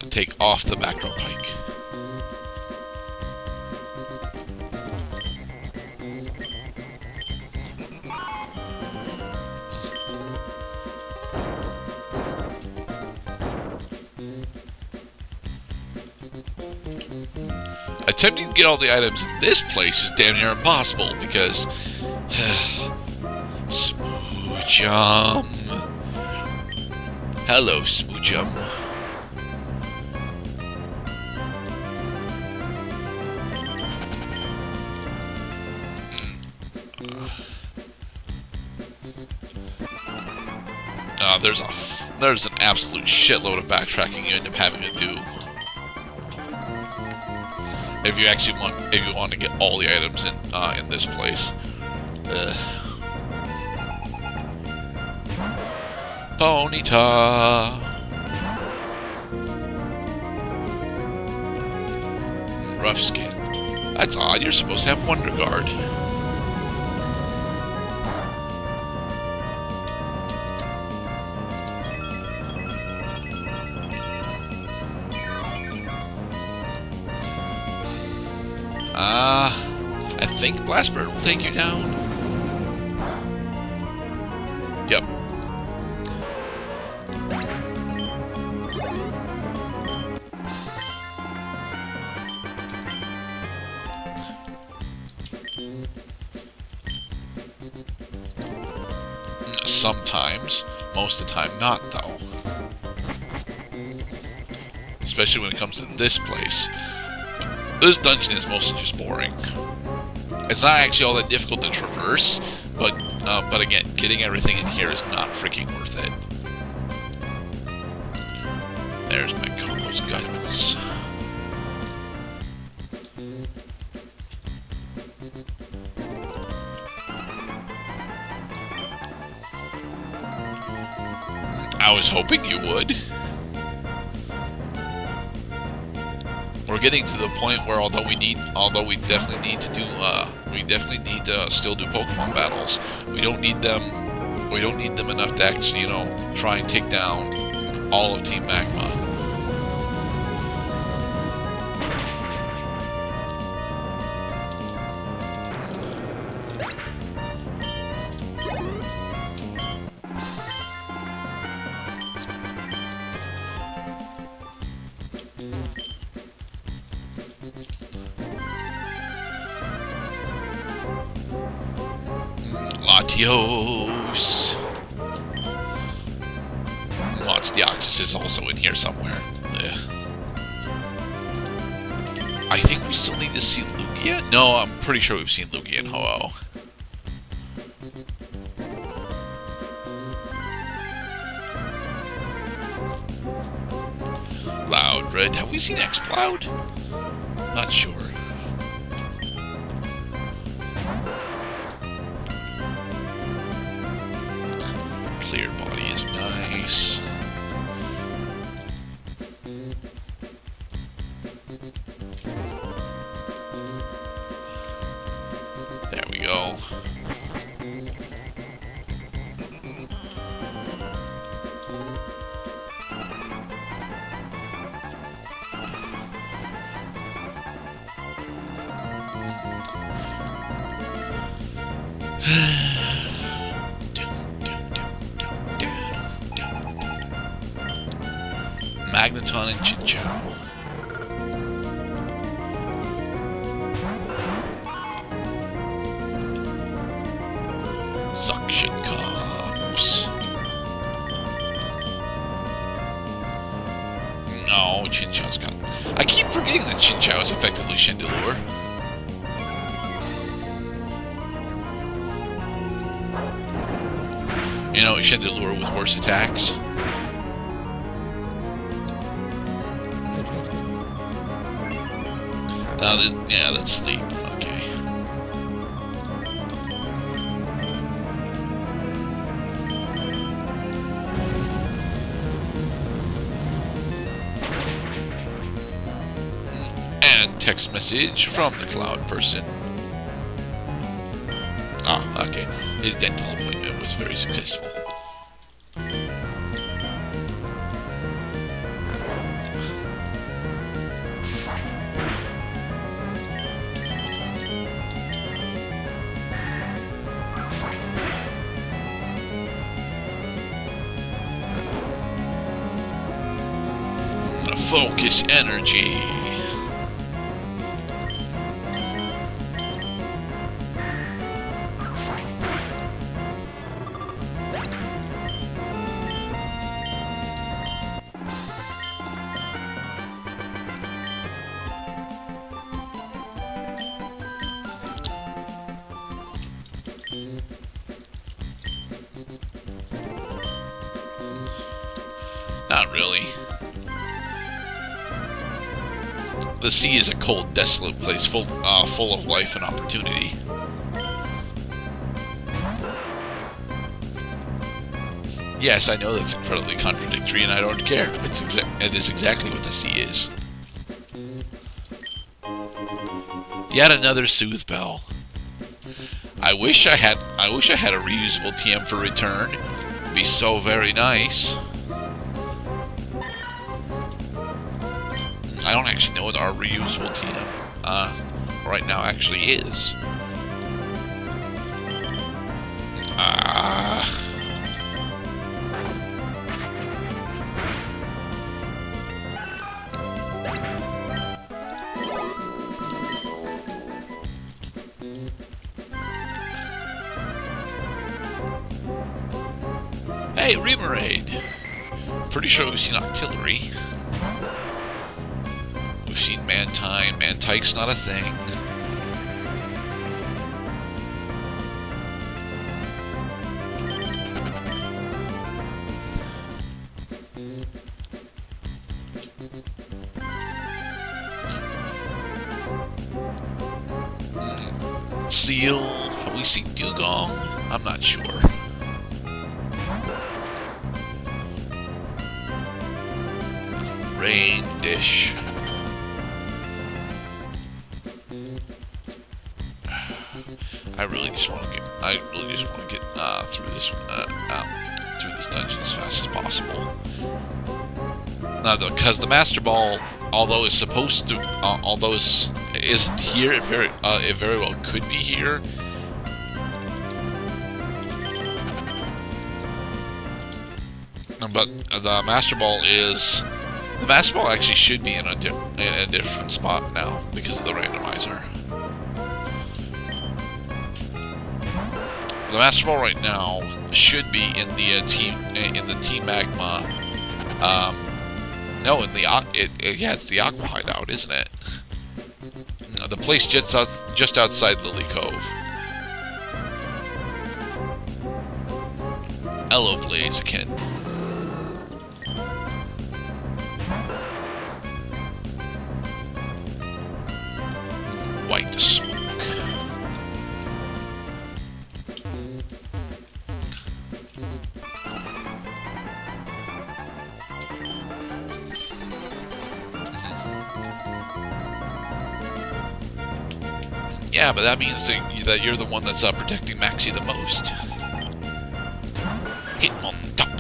Take off the Acrobike. Attempting to get all the items in this place is damn near impossible because... Smoochum. Hello, Smoochum. There's an absolute shitload of backtracking you end up having to do. If you want to get all the items in this place. Ponyta. Rough skin. That's odd. You're supposed to have Wonder Guard. I think Blast Bird will take you down. Yep. sometimes. Most of the time not, though. Especially when it comes to this place. This dungeon is mostly just boring. It's not actually all that difficult to traverse, but again, getting everything in here is not freaking worth it. There's my Congo's guts. I was hoping you would. We're getting to the point where although we definitely need to still do Pokemon battles. We don't need them enough to actually, you know, try and take down all of Team Magma. Latios. Watch, Deoxys is also in here somewhere. Ugh. I think we still need to see Lugia. No, I'm pretty sure we've seen Lugia and Ho-Oh. Loudred. Have we seen Exploud? Not sure. Clear body is nice. There we go. Magneton and Chinchou. Suction cups. No, Chinchou's got... I keep forgetting that Chinchou is effectively Chandelure. You know, Chandelure with worse attacks. Yeah, that's sleep. Okay. And text message from the cloud person. Ah, okay. His dental appointment was very successful. Focus energy. Not really. The sea is a cold, desolate place full of life and opportunity. Yes, I know that's incredibly contradictory, and I don't care. It is exactly what the sea is. Yet another Soothe Bell. I wish I had a reusable TM for return. It'd be so very nice. I don't actually know what our reusable TM right now actually is. Hey, Remoraid! Pretty sure we've seen Artillery. We've seen Mantine. Mantike's not a thing. Seal. Have we seen Dugong? I'm not sure. Rain Dish. I really just want to get through this dungeon as fast as possible. Now, because the Master Ball, although it's supposed to, although it isn't here, it very well could be here. But the Master Ball actually should be in a different spot now because of the randomizer. The Master Ball right now should be in the Team Magma. No, it's the Aqua Hideout, isn't it? No, the place just outside Lily Cove. Hello, Blaziken. White smoke. Yeah, but that means that you're the one that's protecting Maxie the most. Hit him on top.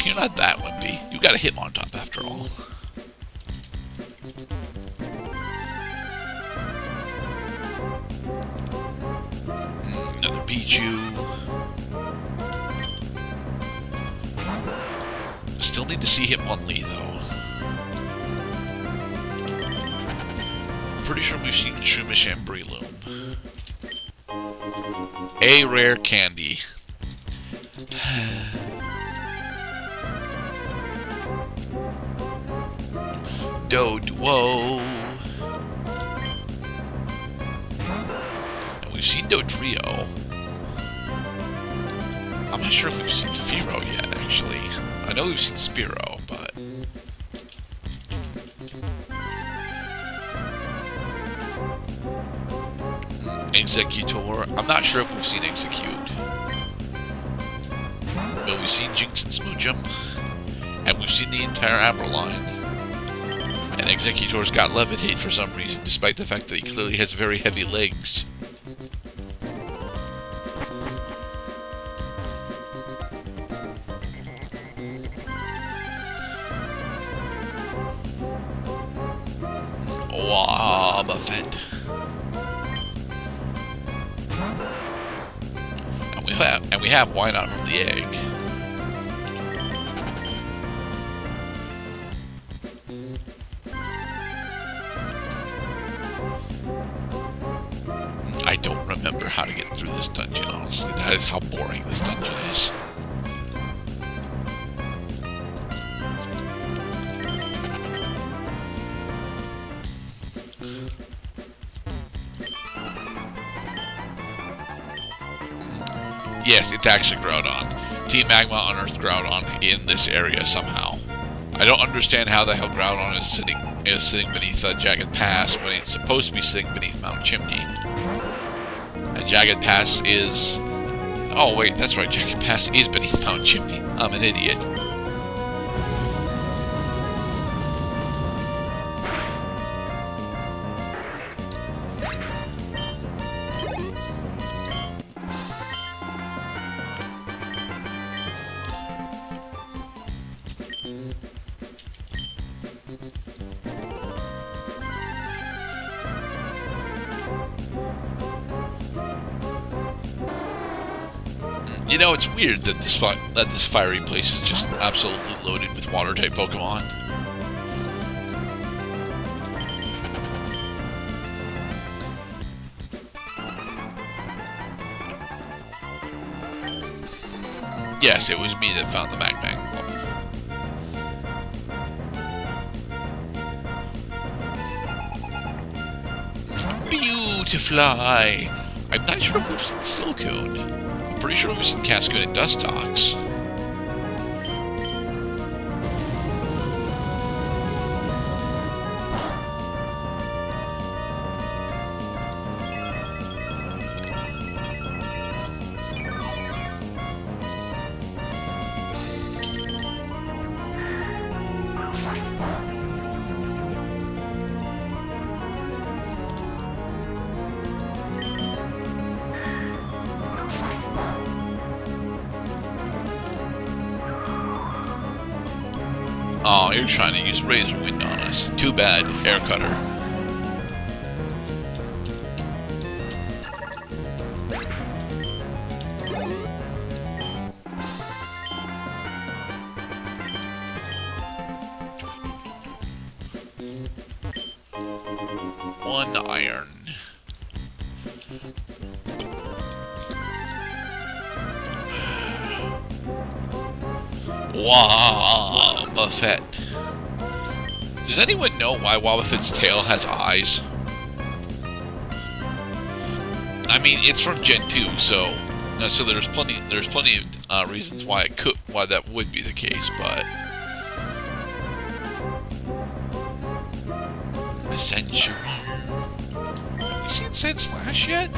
You're not that wimpy. You got a Hitmontop after all. Another Pichu. Still need to see Hitmonlee though. Pretty sure we've seen Shumish and Breloom. A rare candy. Doduo. And we've seen Dodrio. I'm not sure if we've seen Fearow yet, actually. I know we've seen Spearow, but... Executor. I'm not sure if we've seen Execute. But we've seen Jinx and Smoochum. And we've seen the entire Abra line. And Executor's got Levitate for some reason, despite the fact that he clearly has very heavy legs. Wobbuffet. And we have Why Not from the Egg. I don't remember how to get through this dungeon, honestly. That is how boring this dungeon is. Yes, it's actually Groudon. Team Magma unearthed Groudon in this area somehow. I don't understand how the hell Groudon is sitting beneath a Jagged Pass when it's supposed to be sitting beneath Mount Chimney. And Jagged Pass is... Oh wait, that's right, Jagged Pass is beneath Mount Chimney. I'm an idiot. You know, it's weird that this fiery place is just absolutely loaded with water-type Pokemon. Yes, it was me that found the Magmag Club. Beautifly! I'm not sure if we've seen Silcoon. I'm pretty sure we've seen Cascoon and Dustox. Oh, you're trying to use Razor Wind on us. Too bad, Air Cutter. One iron. Wow, Buffet. Does anyone know why Wobbuffet's tail has eyes? I mean, it's from Gen 2, so there's plenty of reasons why that would be the case, but Essential. Have we seen Sandslash yet?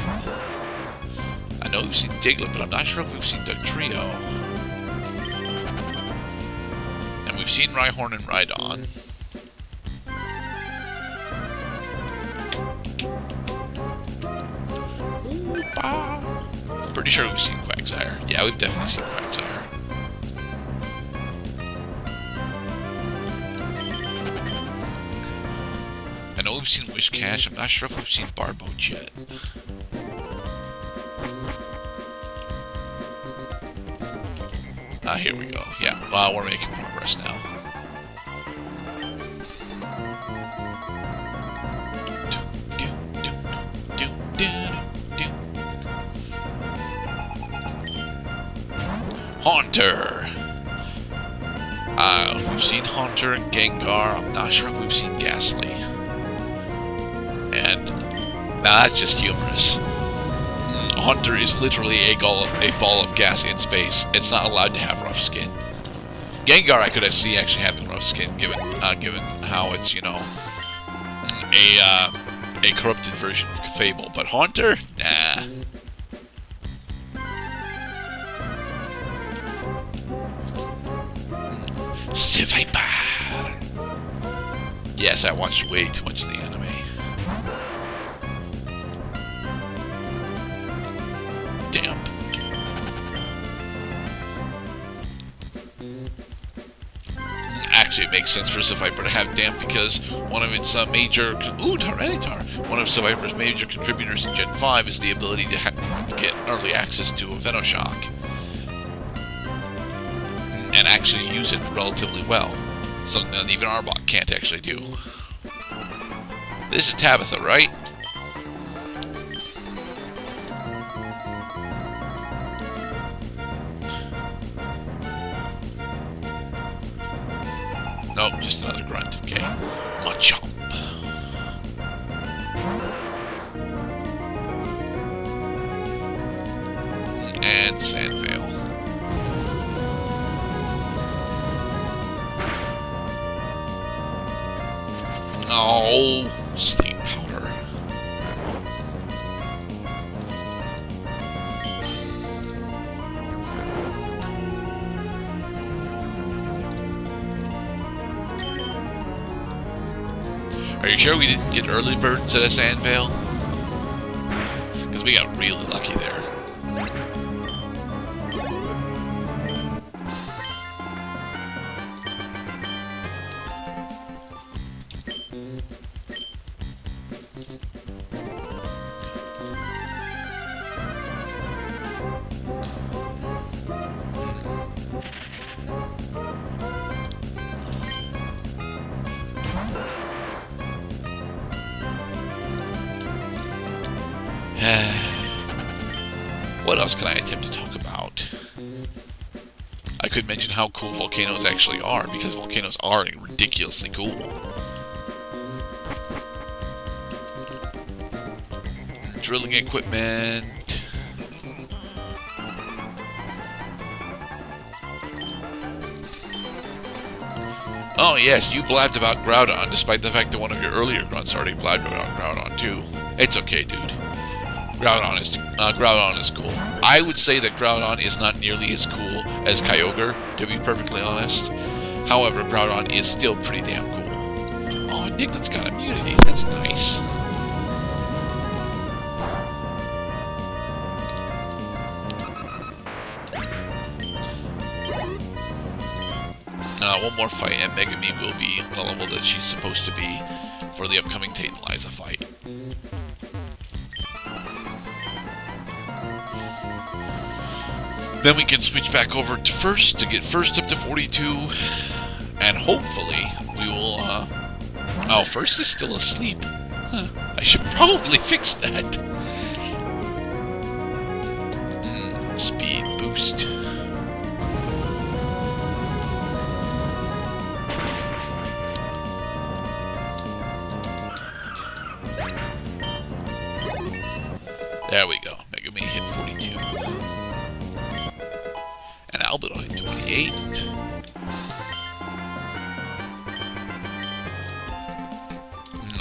I know we've seen Diglett, but I'm not sure if we've seen Dugtrio. And we've seen Rhyhorn and Rhydon. I'm pretty sure we've seen Quagsire. Yeah, we've definitely seen Quagsire. I know we've seen Wishcash. I'm not sure if we've seen Barboach yet. Here we go. Yeah, well, we're making progress now. Haunter! We've seen Haunter and Gengar. I'm not sure if we've seen Ghastly. And that's just humorous. Haunter is literally a ball of gas in space. It's not allowed to have rough skin. Gengar I could see actually having rough skin, given how it's, you know, a corrupted version of Fable. But Haunter, nah. Seviper. Yes, I watched way too much of the anime. Damp. Actually, it makes sense for Seviper to have Damp because one of its major... Ooh, Tyranitar! One of Seviper's major contributors in Gen 5 is the ability to get early access to a Venoshock. And actually use it relatively well. Something that even Arbok can't actually do. This is Tabitha, right? Nope, just another grunt. Okay. Machop. And Sandvale. Oh, sleep powder. Are you sure we didn't get early bird instead of Sandvale? Because we got really lucky there. What else can I attempt to talk about? I could mention how cool volcanoes actually are, because volcanoes are ridiculously cool. Drilling equipment. Oh yes, you blabbed about Groudon, despite the fact that one of your earlier grunts already blabbed about Groudon too. It's okay, dude. Groudon is cool. I would say that Groudon is not nearly as cool as Kyogre, to be perfectly honest. However, Groudon is still pretty damn cool. Oh, Nicklet's got immunity. That's nice. One more fight, and Megami will be the level that she's supposed to be for the upcoming Tate and Liza fight. Then we can switch back over to First to get First up to 42, and hopefully we will, oh, First is still asleep. Huh. I should probably fix that. Speed boost. There we go. Megami hit 42. And Albedo hit 28.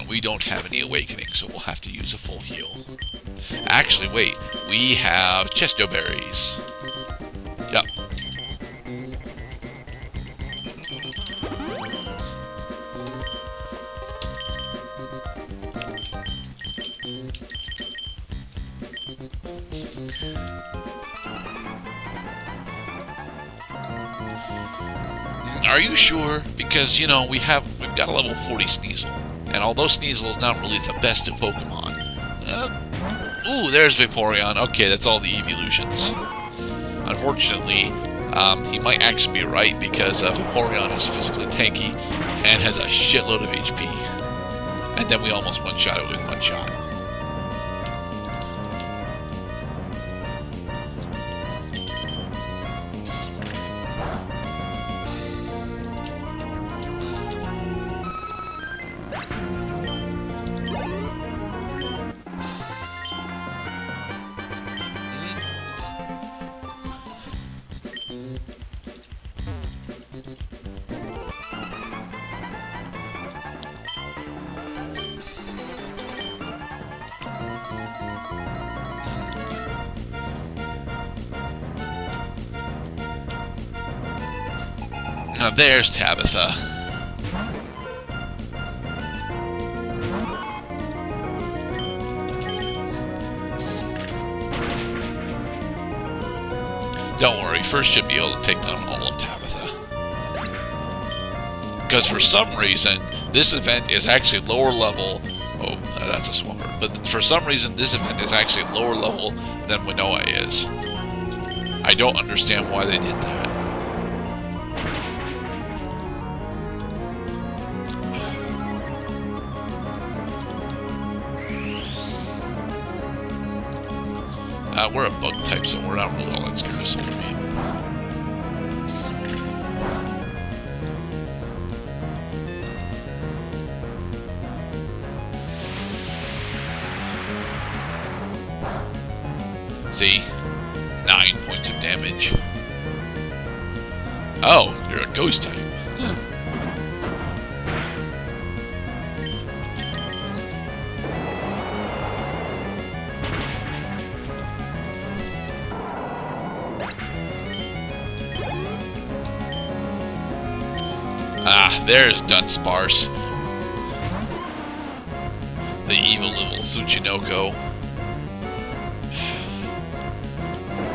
We don't have any awakening, so we'll have to use a full heal. Actually, wait. We have Chesto Berries. Yep. Are you sure? Because, you know, we've got a level 40 Sneasel. And although Sneasel is not really the best of Pokemon... ooh, there's Vaporeon. Okay, that's all the evolutions. Unfortunately, he might actually be right, because Vaporeon is physically tanky and has a shitload of HP. And then we almost one-shot it with one shot. Now there's Tabitha. Don't worry, First should be able to take down all of Tabitha. Because for some reason, this event is actually lower level... Oh, that's a Swampert. But for some reason, this event is actually lower level than Winnowa is. I don't understand why they did that. We're a bug type, so we're not really all that scared of Solar Beam. See? 9 points of damage. Oh, you're a ghost type. Huh. Ah, there's Dunsparce. The evil little Tsuchinoko.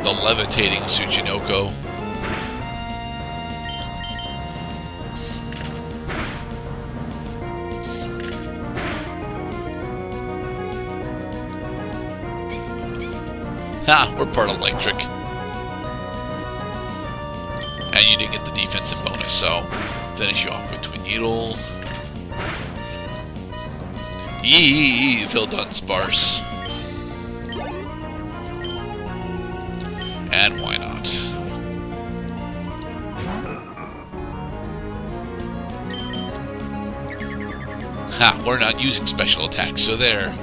The levitating Tsuchinoko. Ha, we're part electric. And you didn't get the defensive bonus, so finish you off with Twin Needle. Evil Dunsparce. And why not? Ha, we're not using special attacks, so there.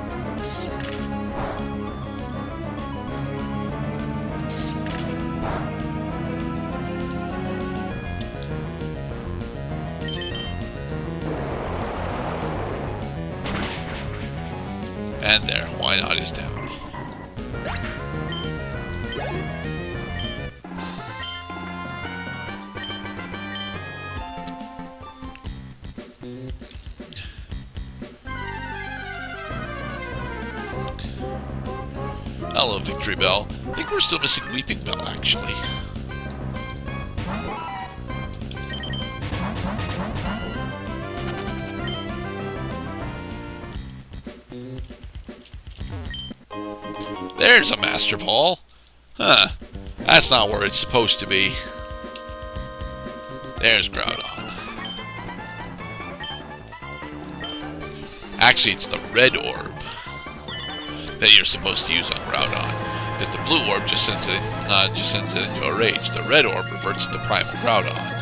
And there, why not is down. Hello, Victory Bell. I think we're still missing Weeping Bell, actually. There's a Master Ball. Huh. That's not where it's supposed to be. There's Groudon. Actually, it's the red orb that you're supposed to use on Groudon. If the blue orb just sends it into a rage, the red orb reverts it to Primal Groudon.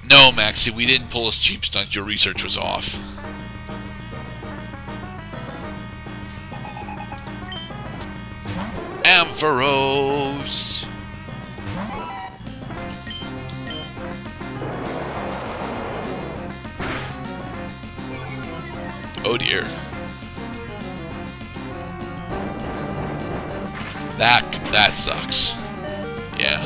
No, Maxie, we didn't pull a cheap stunt. Your research was off. Ampharos. Oh dear. That sucks. Yeah.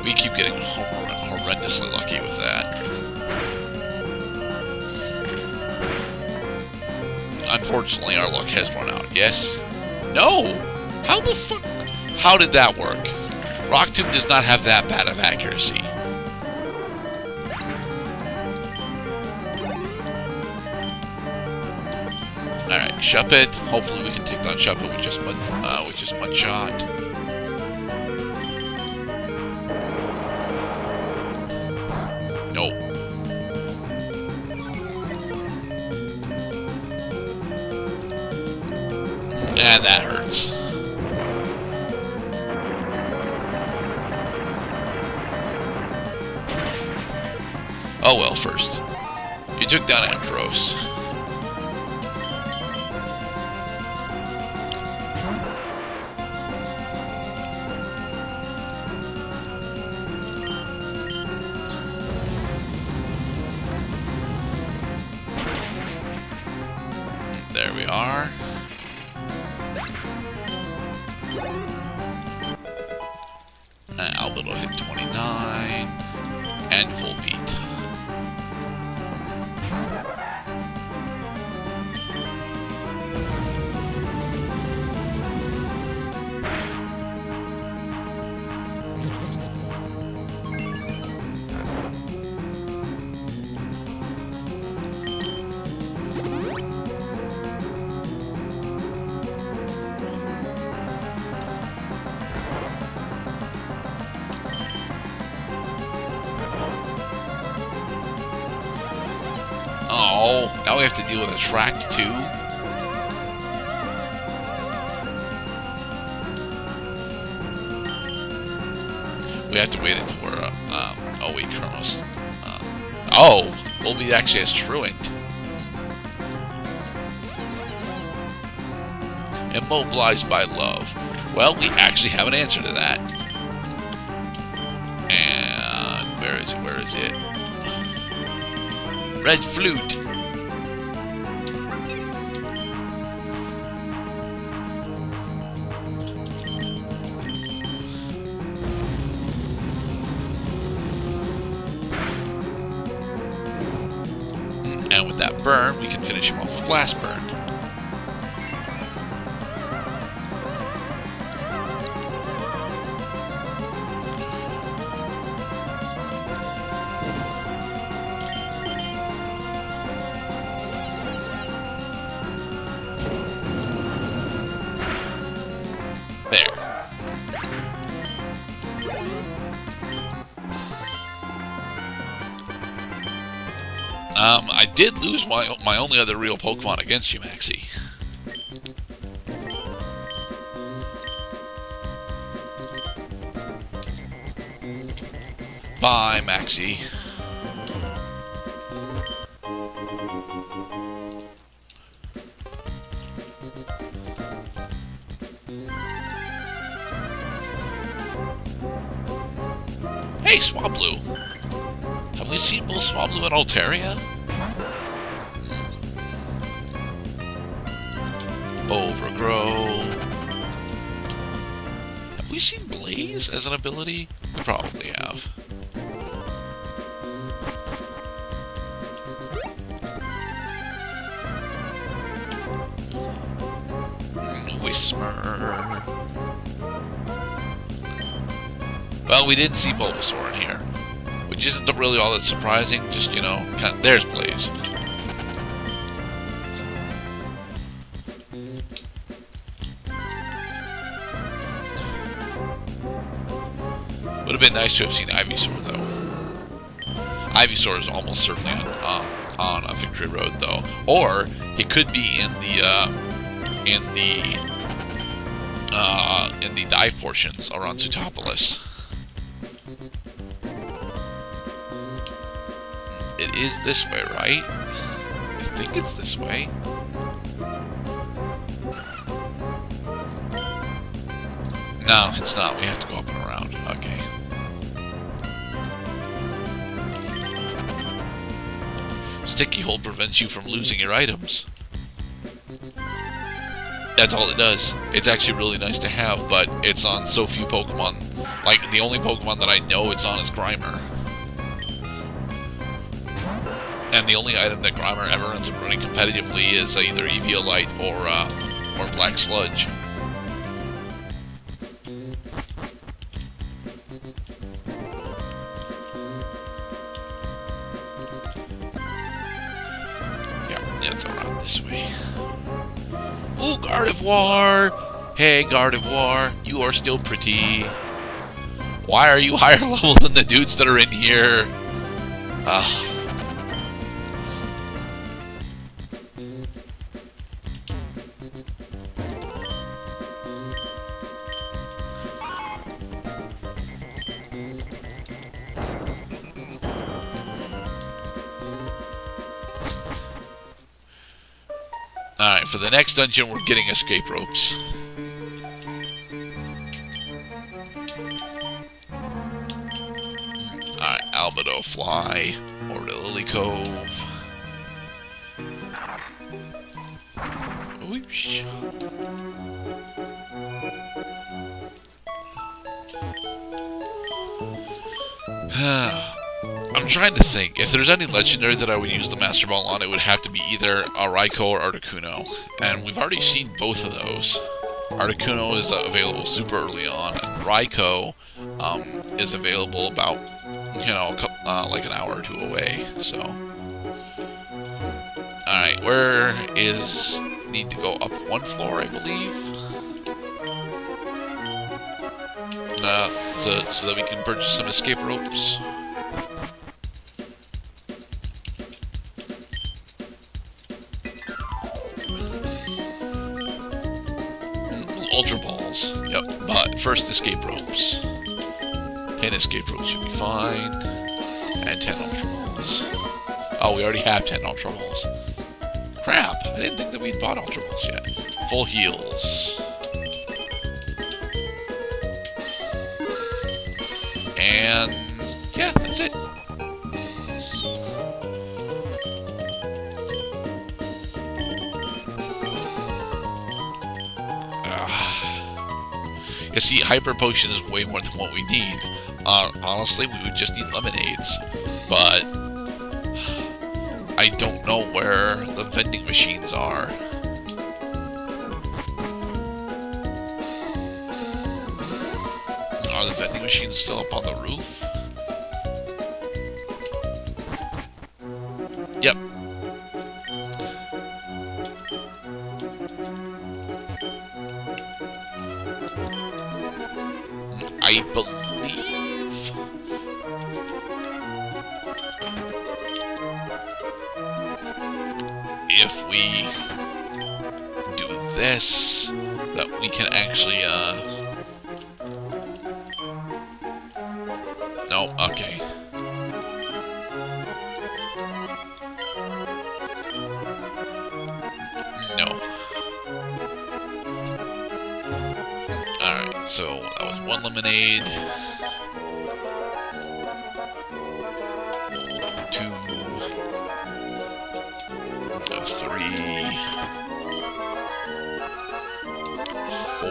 We keep getting horrendously lucky with that. Unfortunately, our luck has run out. Yes? No! How the fuck? How did that work? Rock Tomb does not have that bad of accuracy. Alright, Shuppet. Hopefully we can take down Shuppet with just one shot. Nope. And that hurts. Oh well, first. You took down Ampharos. There we are. Albert will hit 29 and full beat. Oh, now we have to deal with a track too. We have to wait until we're oh wait, Chronos. Oh, Volbeat actually has Truant. Immobilized by love. Well, we actually have an answer to that. And where is it? Where is it? Red Flute. burn, we can finish him off with Blast Burn. I did lose my only other real Pokemon against you, Maxie. Bye, Maxie. Hey, Swablu. Have we seen both Swablu and Altaria? Overgrow. Have we seen Blaze as an ability? We probably have. Whismer. Well, we didn't see Bulbasaur in here, which isn't really all that surprising. Just, you know, kind of, there's Blaze. Would have been nice to have seen Ivysaur, though. Ivysaur is almost certainly on a victory road, though, or he could be in the dive portions around Sootopolis. It is this way, right? I think it's this way. No, it's not. We have to go up and around. Okay. Sticky Hold prevents you from losing your items. That's all it does. It's actually really nice to have, but it's on so few Pokemon. Like, the only Pokemon that I know it's on is Grimer. And the only item that Grimer ever ends up running competitively is either Eviolite or Black Sludge. Yeah, it's around this way. Ooh, Gardevoir! Hey, Gardevoir, you are still pretty. Why are you higher level than the dudes that are in here? Alright, for the next dungeon, we're getting escape ropes. Alright, Albedo Fly, or the Lily Cove. Whoosh. I'm trying to think. If there's any legendary that I would use the Master Ball on, it would have to be either a Raikou or Articuno. And we've already seen both of those. Articuno is available super early on, and Raikou is available about, you know, like an hour or two away. So, alright, where is... Need to go up one floor, I believe. So that we can purchase some escape ropes. Ultra Balls. Yep, but first escape ropes. 10 escape ropes should be fine. And 10 Ultra Balls. Oh, we already have 10 Ultra Balls. Crap, I didn't think that we'd bought Ultra Balls yet. Full heals. And yeah, that's it. You see, Hyper Potion is way more than what we need. Honestly, we would just need lemonades. But I don't know where the vending machines are. Are the vending machines still up on the roof? Yep. I believe... if we do this, that we can actually, no, okay. No. Alright, so that was one lemonade. 2, 3, 4,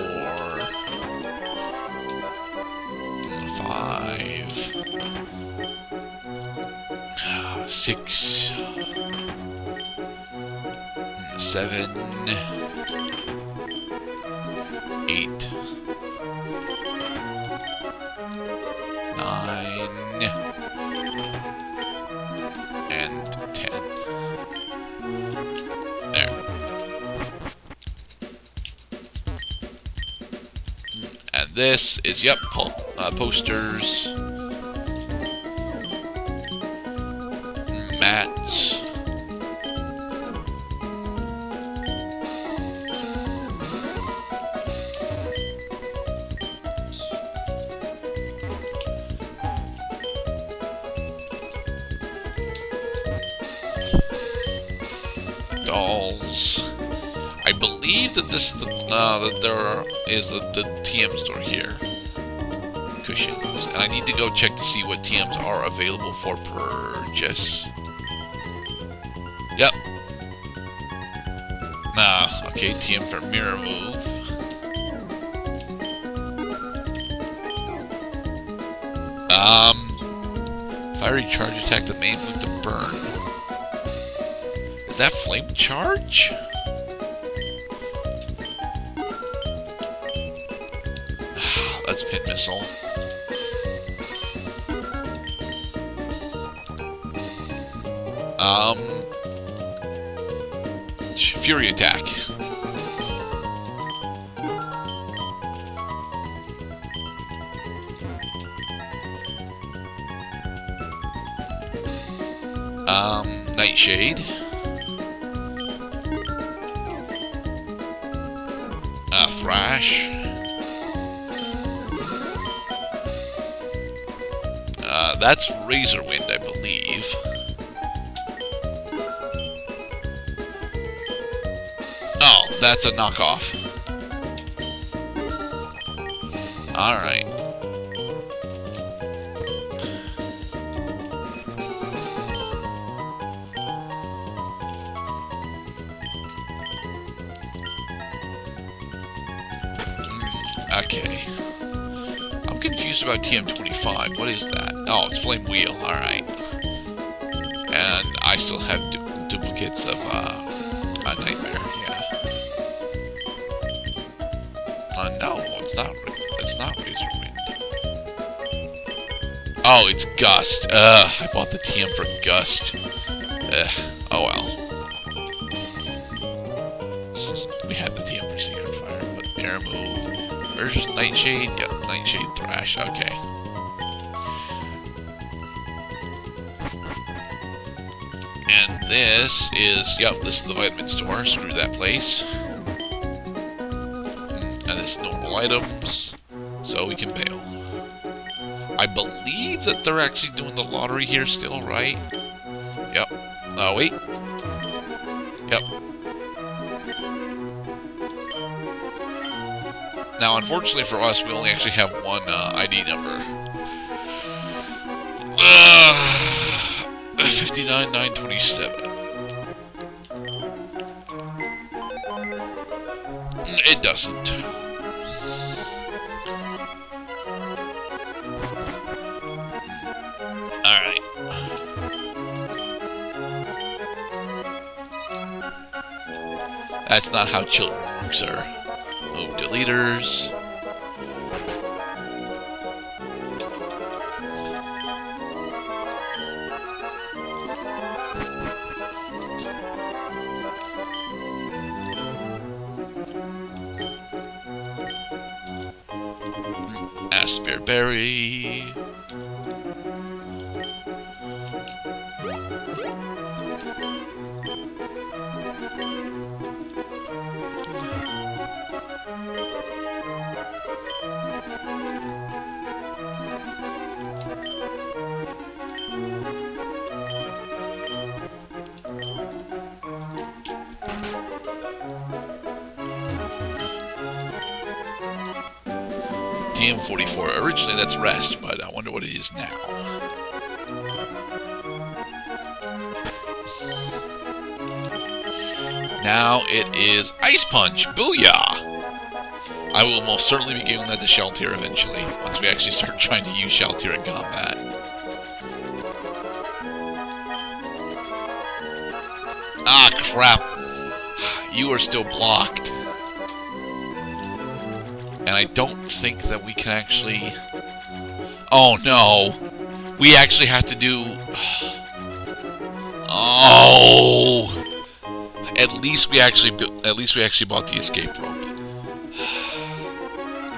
5, 6, 7, 8, 9, and 10. There. And this is, yep, posters, mats, dolls. I believe that this is the that there is the TM store here. Cushions, and I need to go check to see what TMs are available for purchase. Yep. Okay, TM for mirror move. Fiery charge attack the main move to burn. Is that flame charge? That's pin missile. Fury attack. Nightshade. Thrash. That's Razor Wind, I believe. Oh, that's a knockoff. Alright. Okay. I'm confused about TM25. What is that? Oh, it's Flame Wheel. Alright. And I still have duplicates of a Nightmare. Yeah. No, it's not. It's not Razor Wind. Oh, it's Gust. I bought the TM for Gust. Oh well. We had the TM for Sacred Fire, but Air Move. Where's Nightshade? Yep, Nightshade Thrash. Okay. And this is, yep, this is the vitamin store. Screw that place. And this normal items. So we can bail. I believe that they're actually doing the lottery here still, right? Yep. Oh, wait. Yep. Now, unfortunately for us, we only actually have one ID number. 59,927. It doesn't. Alright. That's not how children work, sir. Move deleters. Asperberry. DM44. Originally that's rest, but I wonder what it is now. Now it is Ice Punch. Booyah! I will most certainly be giving that to Sheltier eventually, once we actually start trying to use Sheltier in combat. Ah, crap. You are still blocked. And I don't think that we can actually... Oh, no. We actually have to do... Oh! At least we actually bought the escape rope.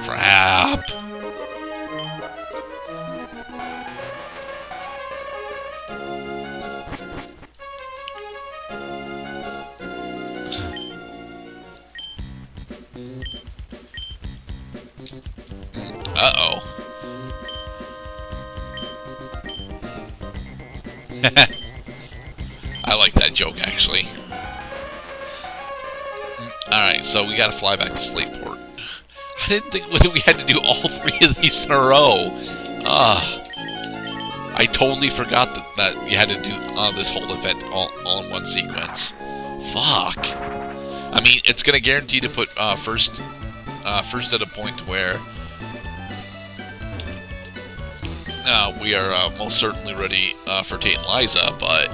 Crap. Uh-oh. I like that joke, actually. Alright, so we gotta fly back to Slateport. I didn't think whether we had to do all 3 of these in a row. I totally forgot that you had to do this whole event all in one sequence. Fuck. I mean, it's gonna guarantee to put first at a point where we are most certainly ready for Tate and Liza, but...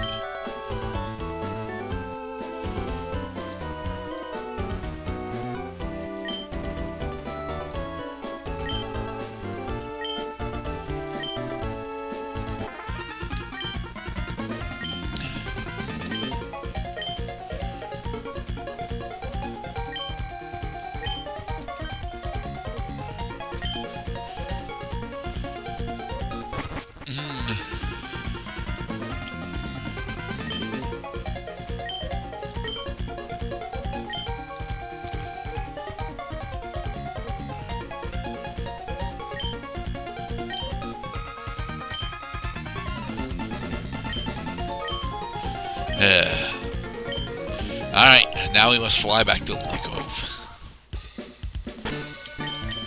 Alright, now we must fly back to Lily Cove.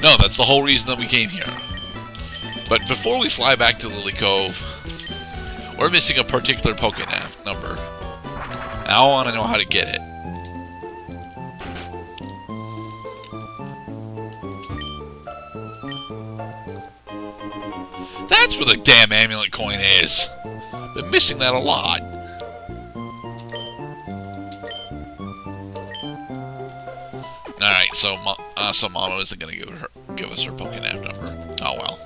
No, that's the whole reason that we came here. But before we fly back to Lily Cove, we're missing a particular Pokedex number. Now I want to know how to get it. That's where the damn amulet coin is. Been missing that a lot. Alright, so Mono isn't going to give us her Pokénap number. Oh well.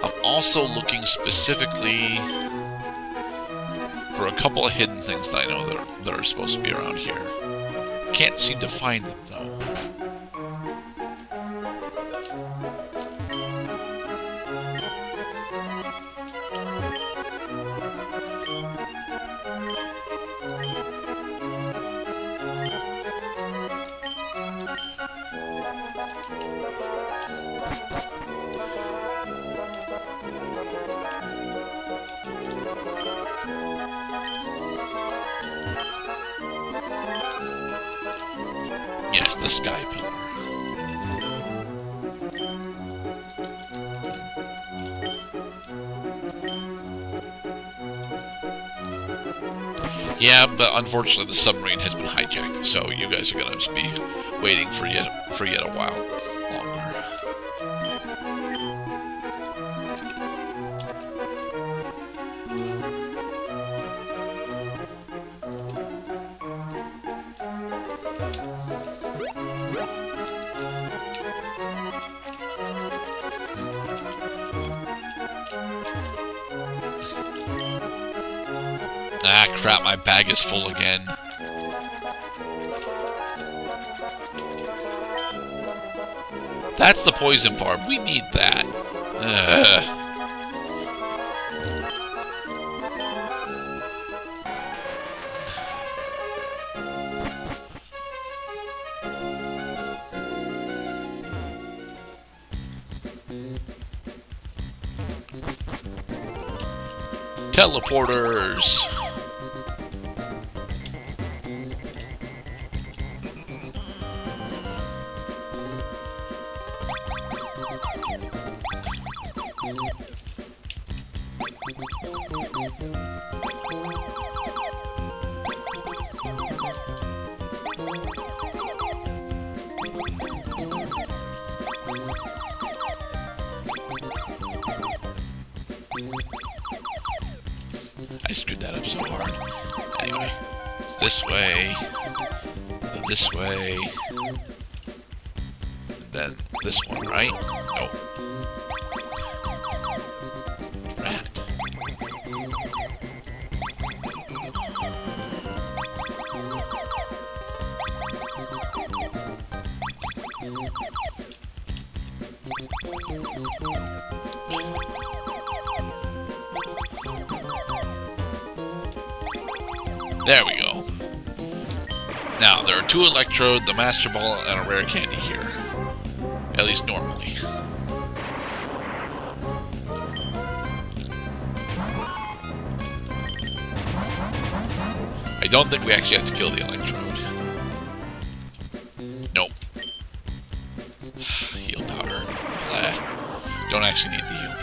I'm also looking specifically for a couple of hidden things that I know that are supposed to be around here. Can't seem to find them, though. Yes, the sky pillar. Yeah, but unfortunately the submarine has been hijacked, so you guys are gonna just be waiting for yet a while longer. Ah, crap, my bag is full again. That's the poison farm. We need that. Ugh. Teleporters. I screwed that up so hard. Anyway, it's this way, and then this one, right? Nope. Rat. There we go. Now, there are 2 electrode, the Master Ball, and a rare candy here. At least normally. I don't think we actually have to kill the electrode. Nope. Heal powder. Blah. Don't actually need the heal powder.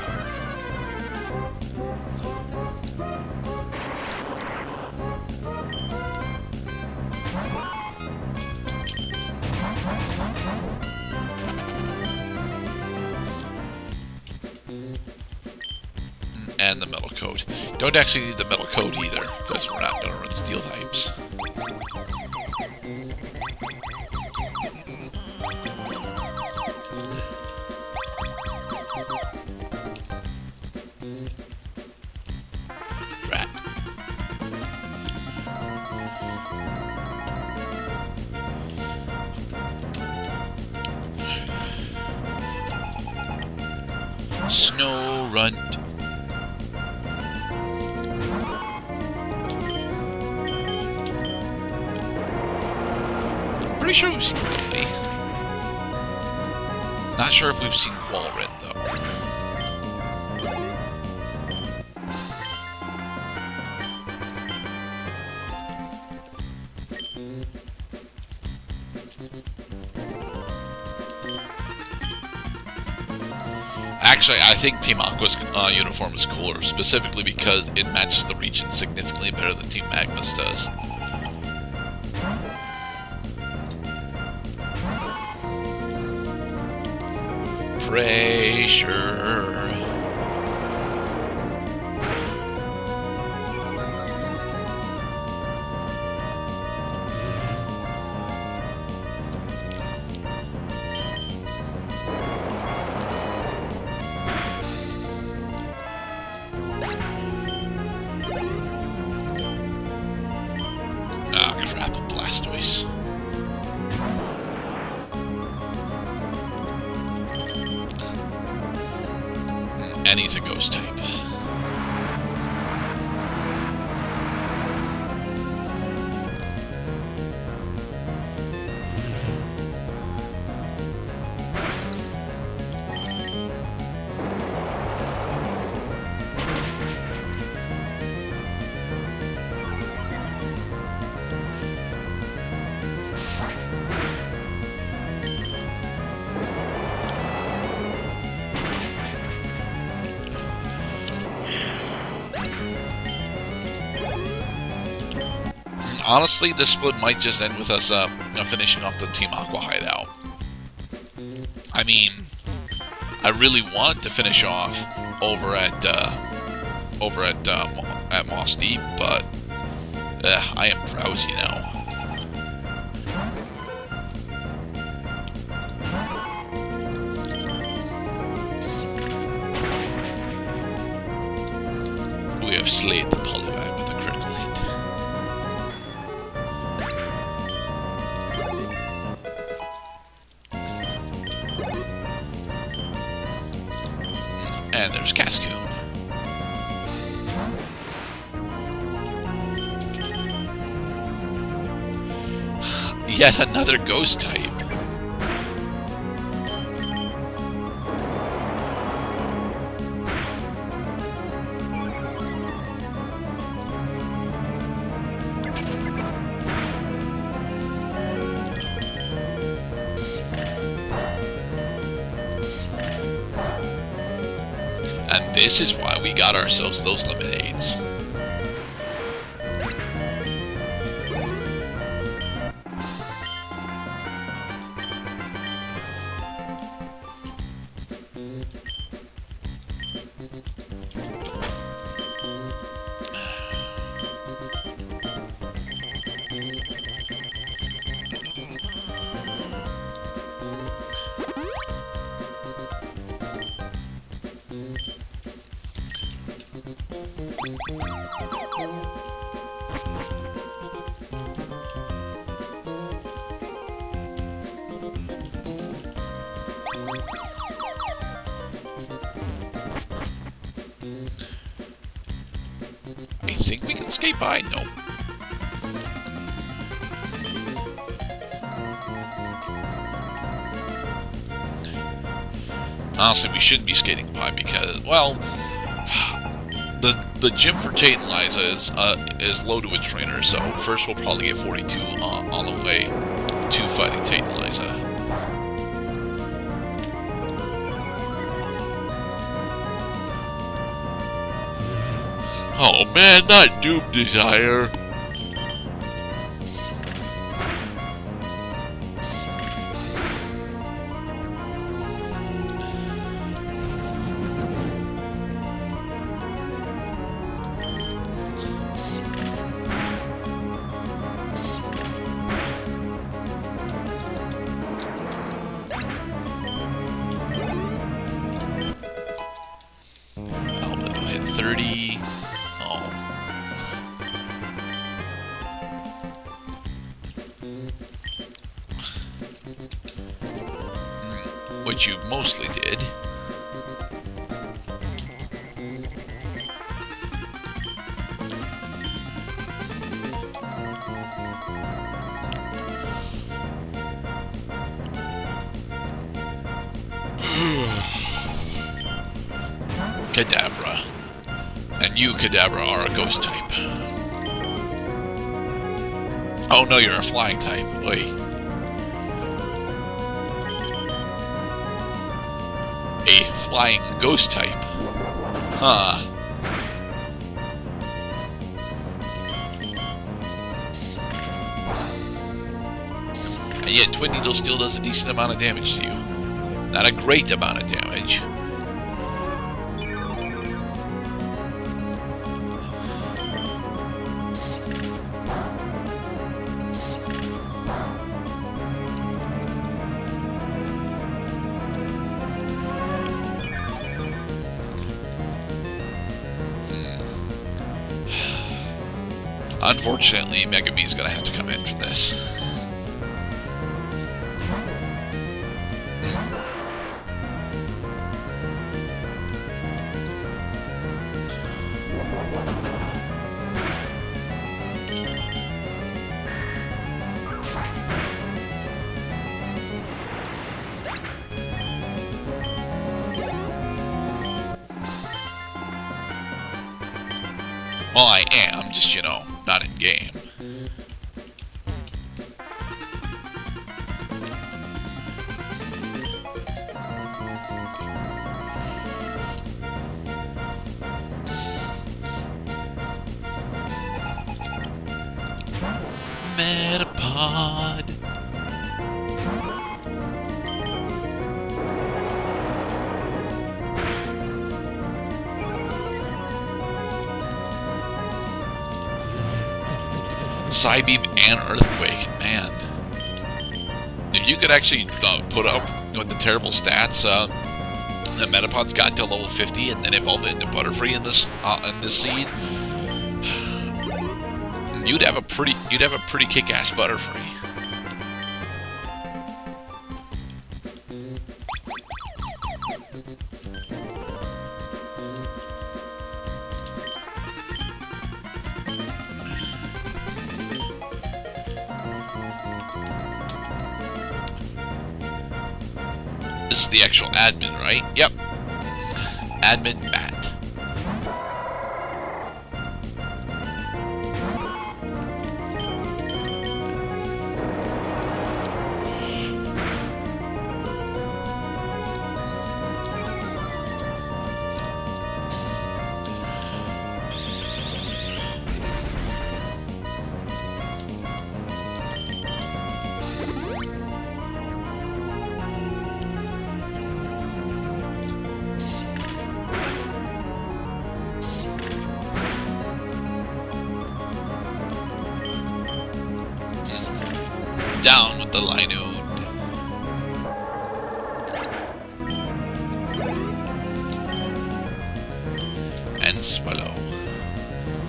And the metal coat. Don't actually need the metal coat either, because we're not going to run steel types. Drat. Snow runt. Pretty sure we've seen Lily. Not sure if we've seen Walren, though. Actually, I think Team Aqua's uniform is cooler, specifically because it matches the region significantly better than Team Magma's does. Pressure. Ah, crap, Blastoise. And he's a ghost type. Honestly, this split might just end with us finishing off the Team Aqua hideout. I mean, I really want to finish off over at Moss Deep, but I am drowsy now. We have slayed the Poliwag with a critical hit. And there's Cascoon. Yet another ghost type. And this is why we got ourselves those lemonades. I think we can skate by. No. Honestly, we shouldn't be skating by because, well, the gym for Titaniza is loaded with trainers. So first, we'll probably get 42 on the way to fighting Titaniza. Oh man, not Doom Desire. Albino hit 30. Which you mostly did. Kadabra. And you, Kadabra, are a ghost type. Oh no, you're a flying type. Wait. A flying ghost type. Huh. And yet Twin Needle still does a decent amount of damage to you. Not a great amount of damage. Unfortunately, Megumi's gonna have to come in for this. Well, I am, just, you know, not in game. Metapod. Psybeam and Earthquake, man. If you could actually put up with the terrible stats the Metapod's got to level 50 and then evolve it into Butterfree in this seed, you'd have a pretty kick-ass Butterfree. This is the actual admin, right? Yep. Admin Matt. Down with the Linood. And Swallow.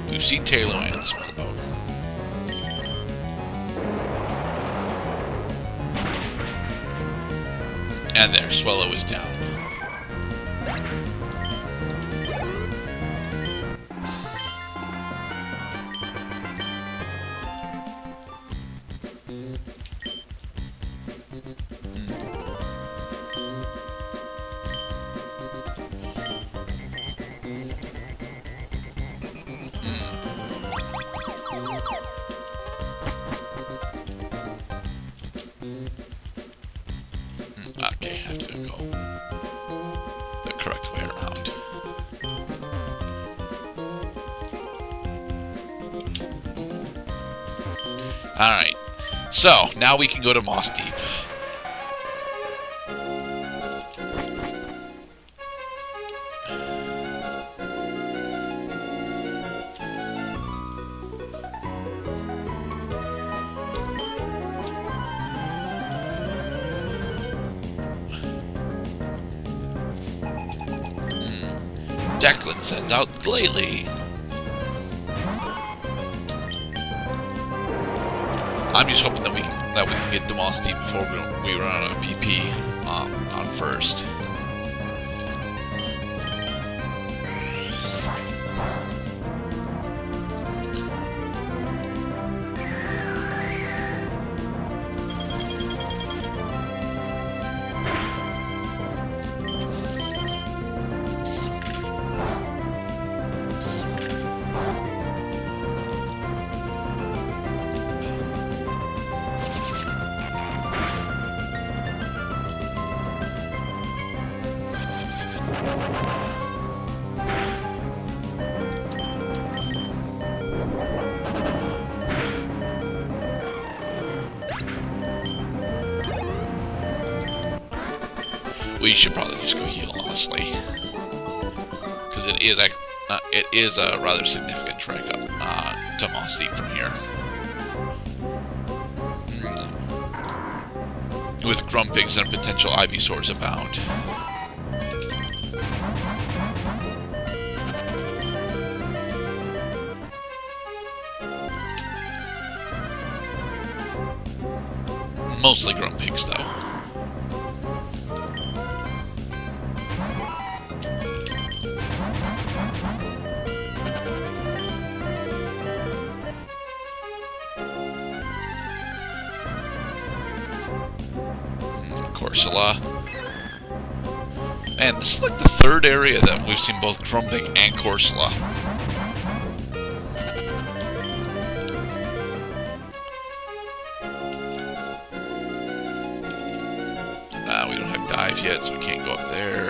We've seen Taylor and Swallow. And there, Swallow is down. Okay, have to go the correct way around. Alright, so now we can go to Moss Deep. Declan sends out Glalie. I'm just hoping that we can get the Moss Deep before we run out of PP on first. We should probably just go heal, honestly, because it is a rather significant trek up to Moss Deep from here. With Grumpigs and potential Ivysaurs abound. Mostly Grumpigs, though. Corsola. Man, this is like the third area that we've seen both Grumpig and Corsola. We don't have Dive yet, so we can't go up there.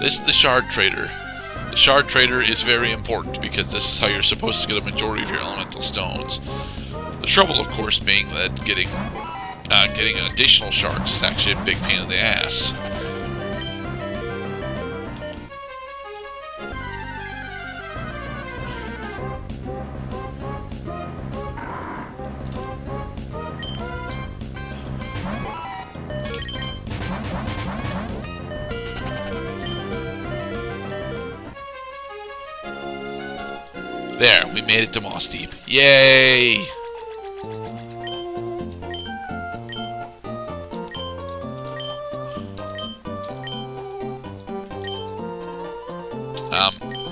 This is the Shard Trader. The Shard Trader is very important because this is how you're supposed to get a majority of your elemental stones. The trouble, of course, being that getting additional shards is actually a big pain in the ass. There, we made it to Moss Deep. Yay!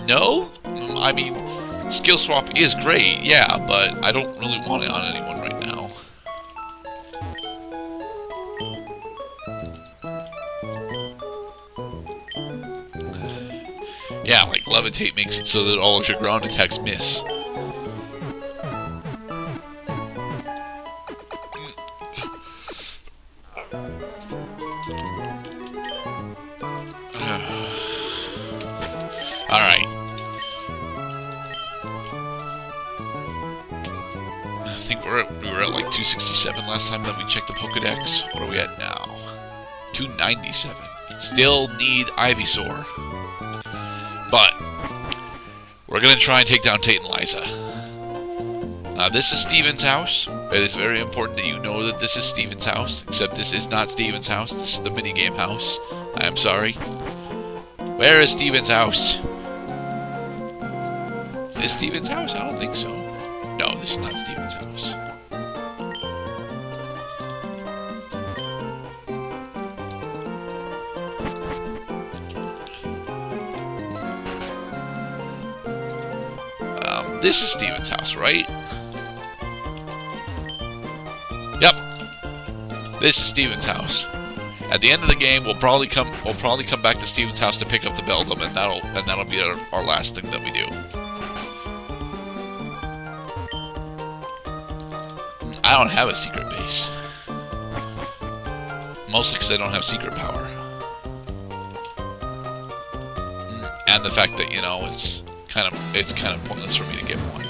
No? I mean, skill swap is great, yeah, but I don't really want it on anyone right now. Yeah, like Levitate makes it so that all of your ground attacks miss. Alright. I think we were at like 267 last time that we checked the Pokedex. What are we at now? 297. Still need Ivysaur. But we're going to try and take down Tate and Liza. Now, this is Steven's house. It is very important that you know that this is Steven's house. Except this is not Steven's house. This is the minigame house. I am sorry. Where is Steven's house? Is this Steven's house? I don't think so. No, this is not Steven's house. This is Steven's house, right? Yep. This is Steven's house. At the end of the game, we'll probably come back to Steven's house to pick up the Beldum, and that'll be our last thing that we do. I don't have a secret base. Mostly because I don't have secret power. And the fact that, you know, it's kind of pointless for me to get one.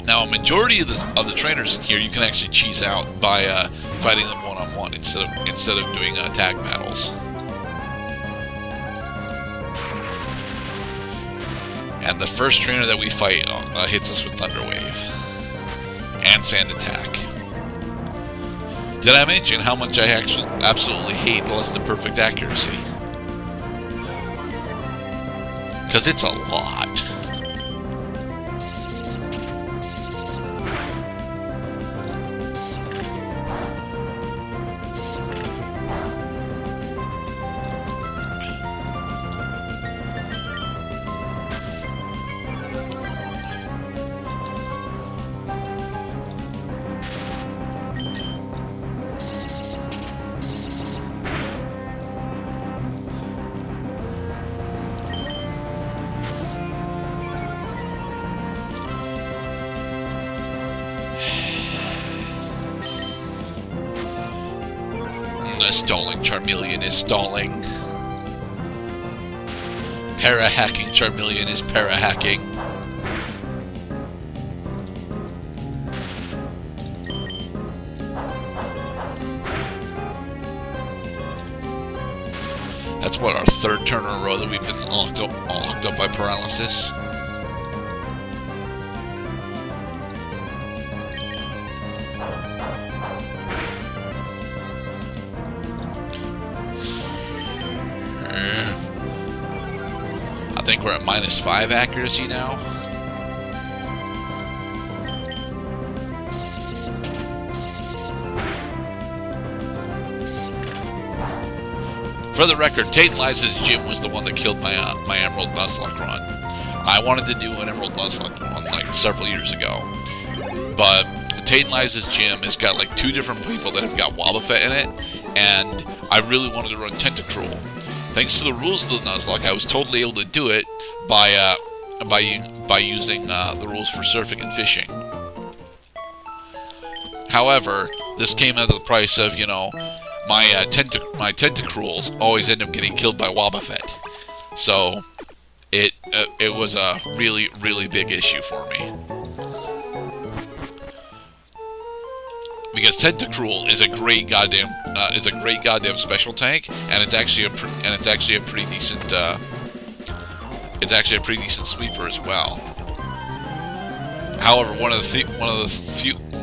Now, a majority of the trainers in here you can actually cheese out by fighting them one-on-one instead of doing tag battles. And the first trainer that we fight hits us with Thunder Wave and Sand Attack. Did I mention how much I actually absolutely hate less than perfect accuracy? Because it's a lot. Stalling Charmeleon is stalling. Para-hacking Charmeleon is para-hacking. That's what, our third turn in a row that we've been locked up by paralysis. I think we're at -5 accuracy now. For the record, Tate and Liza's gym was the one that killed my Emerald Nuzlocke run. I wanted to do an Emerald Nuzlocke run like several years ago, but Liza's gym has got like 2 different people that have got Wobbuffet in it, and I really wanted to run Tentacruel. Thanks to the rules of the Nuzlocke, I was totally able to do it by using the rules for surfing and fishing. However, this came at the price of, you know, my Tentacruels always end up getting killed by Wobbuffet. So it was a really, really big issue for me. Because Tentacruel is a great goddamn special tank, and it's actually a pretty decent sweeper as well. However, one of the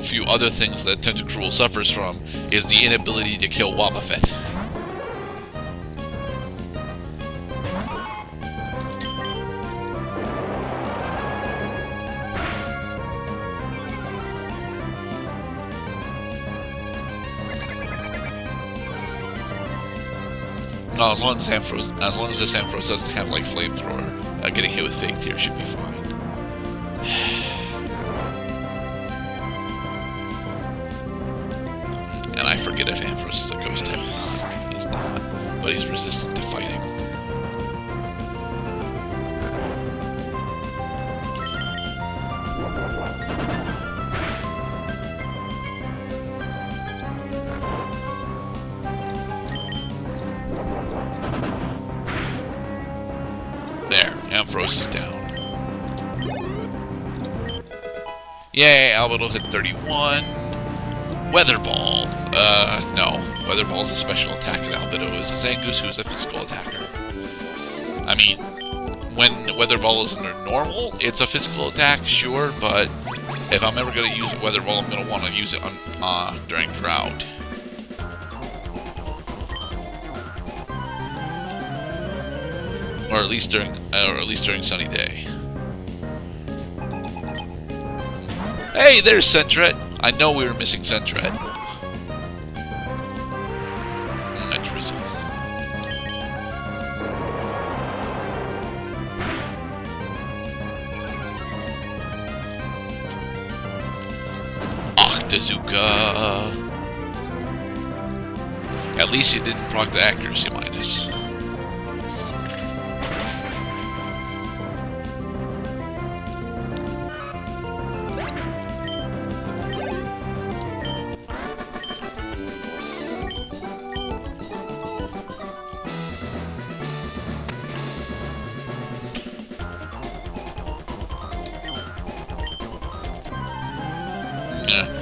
few other things that Tentacruel suffers from is the inability to kill Wobbuffet. No, as long as this Ampharos doesn't have like flamethrower, getting hit with fake tears should be fine. And I forget if Ampharos is a ghost type or not. He's not, but he's resistant to fighting. There, Ampharos is down. Yay, Albedo hit 31. Weather Ball. No. Weather Ball is a special attack, and Albedo is a Zangoose, who is a physical attacker. I mean, when Weather Ball is under normal, it's a physical attack, sure, but if I'm ever going to use Weather Ball, I'm going to want to use it on during drought. Or at least during sunny day. Hey, there's Sentret. I know we were missing Sentret. Drizzle. Octazooka. At least you didn't proc the accuracy minus.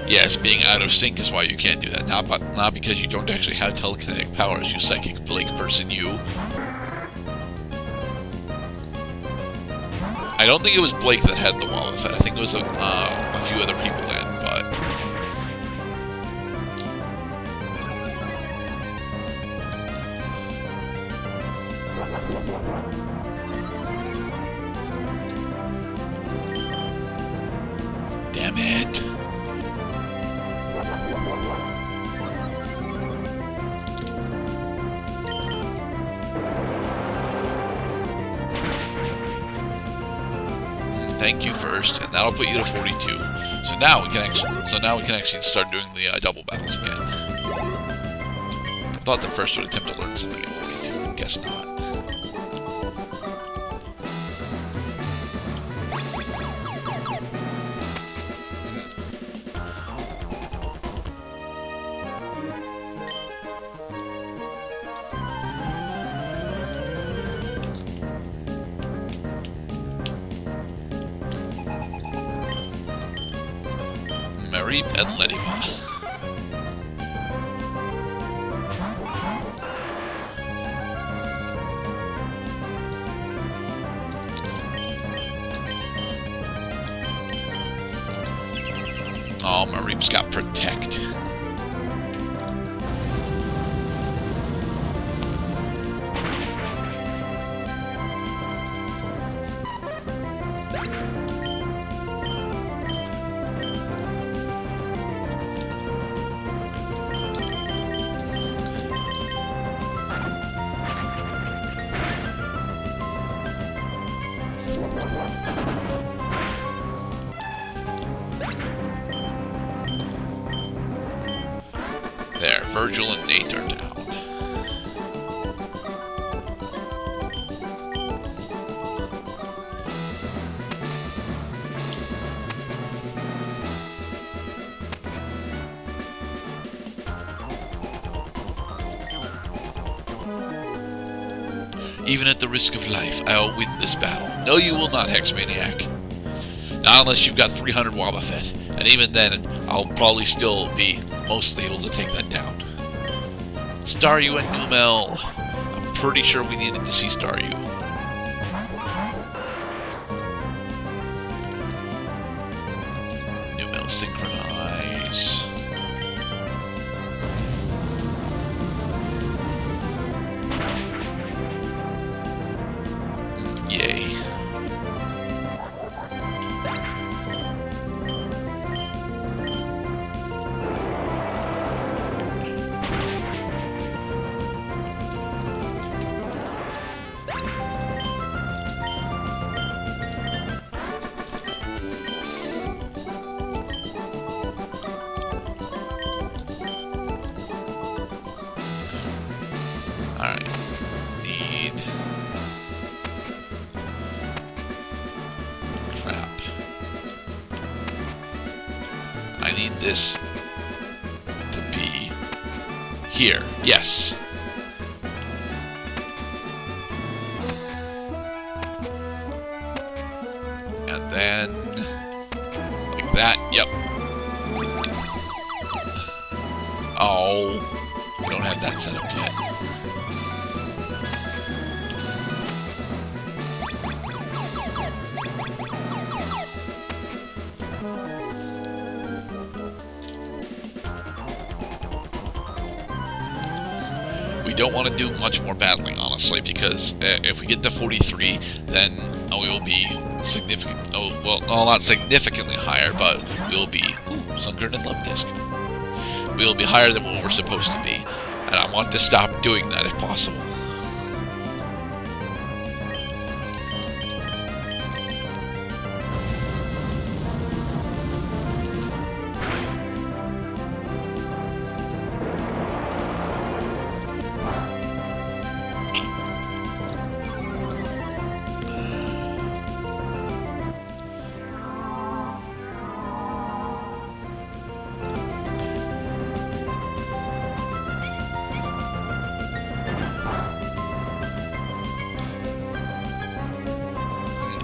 Yes, being out of sync is why you can't do that. Not because you don't actually have telekinetic powers, you psychic Blake person, you. I don't think it was Blake that had the Wobbuffet. I think it was a few other people in, but... Damn it. Thank you first, and that'll put you to 42. So now we can actually start doing the double battles again. I thought the first would attempt to learn something at 42. Guess not. Mareep and Lediva. Oh, Mareep's got Protect. Virgil and Nate are down. Even at the risk of life, I'll win this battle. No, you will not, Hexmaniac. Not unless you've got 300 Wobbuffet. And even then, I'll probably still be mostly able to take that down. Staryu and Numel. I'm pretty sure we needed to see Staryu. Numel synchronize. Yay. Alright. Need... crap. I need this to be here. Yes. And then like that. Yep. Oh, we don't have that set up yet. We don't want to do much more battling, honestly, because if we get to 43, then we will be significant. Oh, well, not significantly higher, but we will be. Ooh, Sunken and Love Disc. We will be higher than what we're supposed to be, and I want to stop doing that if possible.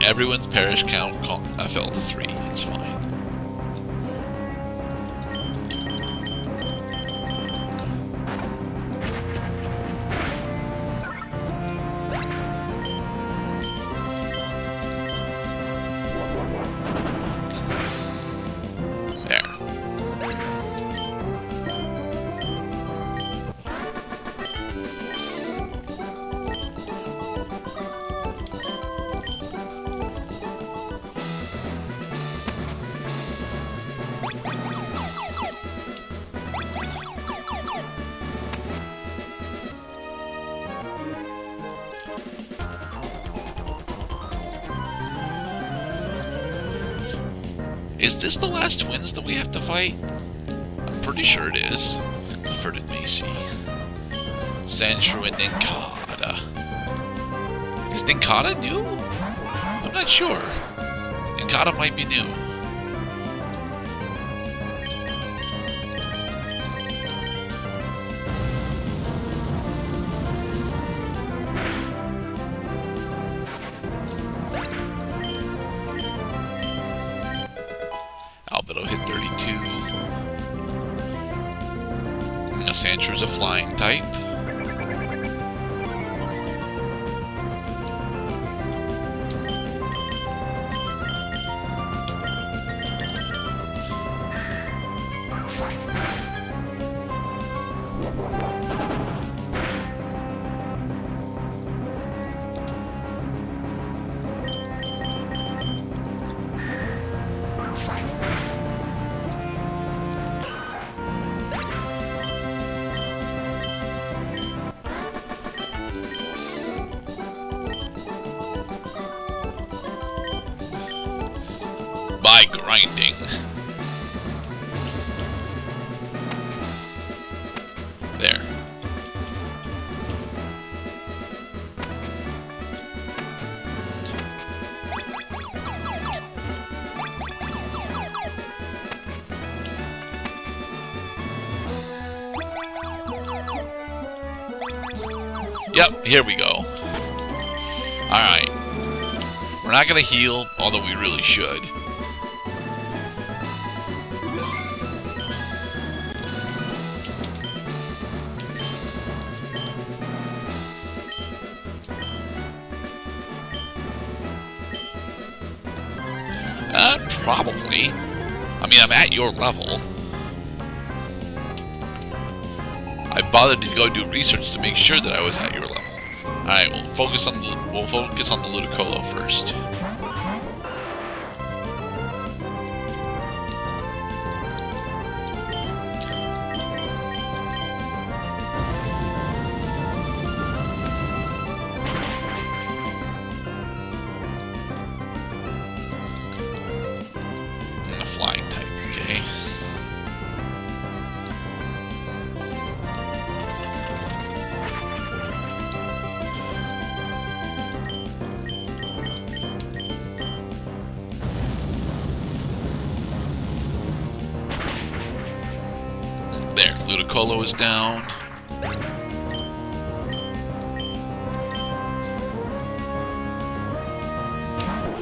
Everyone's parish count fell to 3. It's fine. There. Is this the last twins that we have to fight? I'm pretty sure it is. Clifford and Macy. Sandshrew and Ninkata. Is Ninkata new? I'm not sure. Ninkata might be new. Albedo hit 32. Now Sandshrews a flying type. By grinding. Yep, here we go. Alright. We're not gonna heal, although we really should. Probably. I mean, I'm at your level. I bothered to go do research to make sure that I was at your level. Alright, we'll focus on the Ludicolo first. And a flying type, okay. There, Ludicolo is down.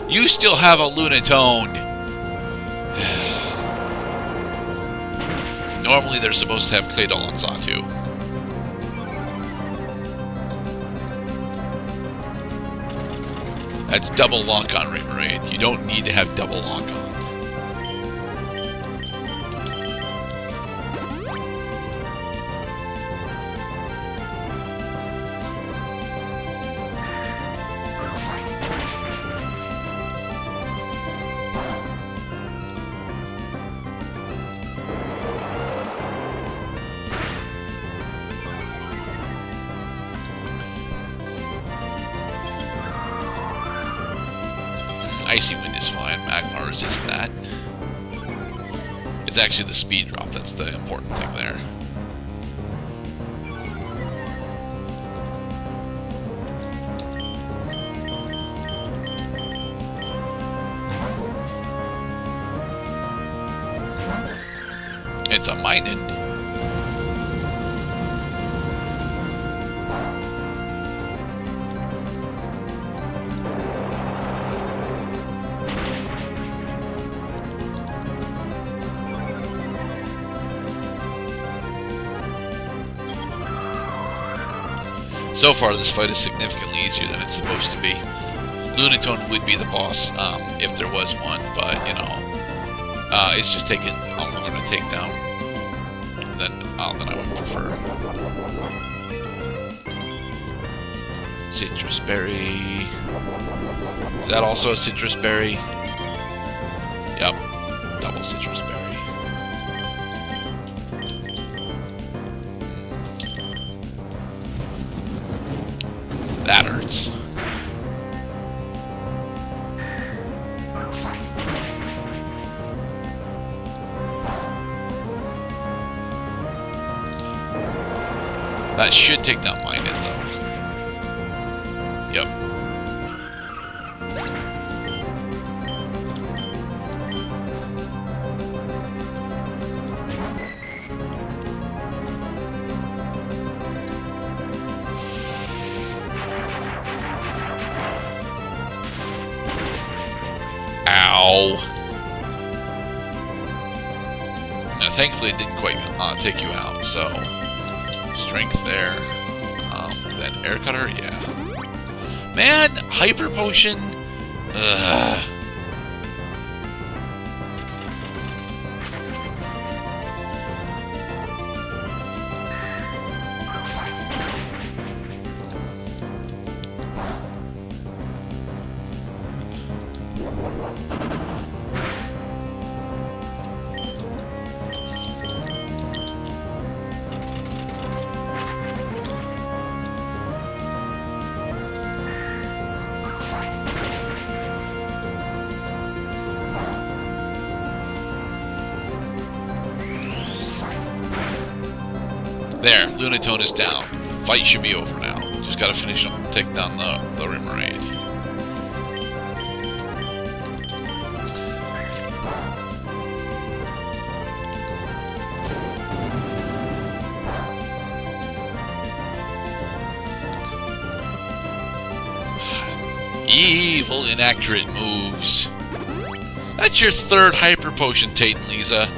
You still have a Lunatone! Normally they're supposed to have Claydol and Sawtooth. That's double lock on Remoraid. You don't need to have double lock on. Icy Wind is fine. Magmar resists that. It's actually the speed drop that's the important thing there. It's a Minun. So far, this fight is significantly easier than it's supposed to be. Lunatone would be the boss if there was one, but, you know, it's just taking a lot longer to take down than I would prefer. Citrus Berry. Is that also a Citrus Berry? Yep, double Citrus Berry. That hurts. That should take down Minun, though. Yep. Ow. Now, thankfully, it didn't quite take you out, so strength there. Then air cutter, yeah. Man, hyper potion. Ugh. There, Lunatone is down. Fight should be over now. Just gotta finish up, take down the Remoraid. evil, inaccurate moves. That's your third Hyper Potion, Tate and Lisa.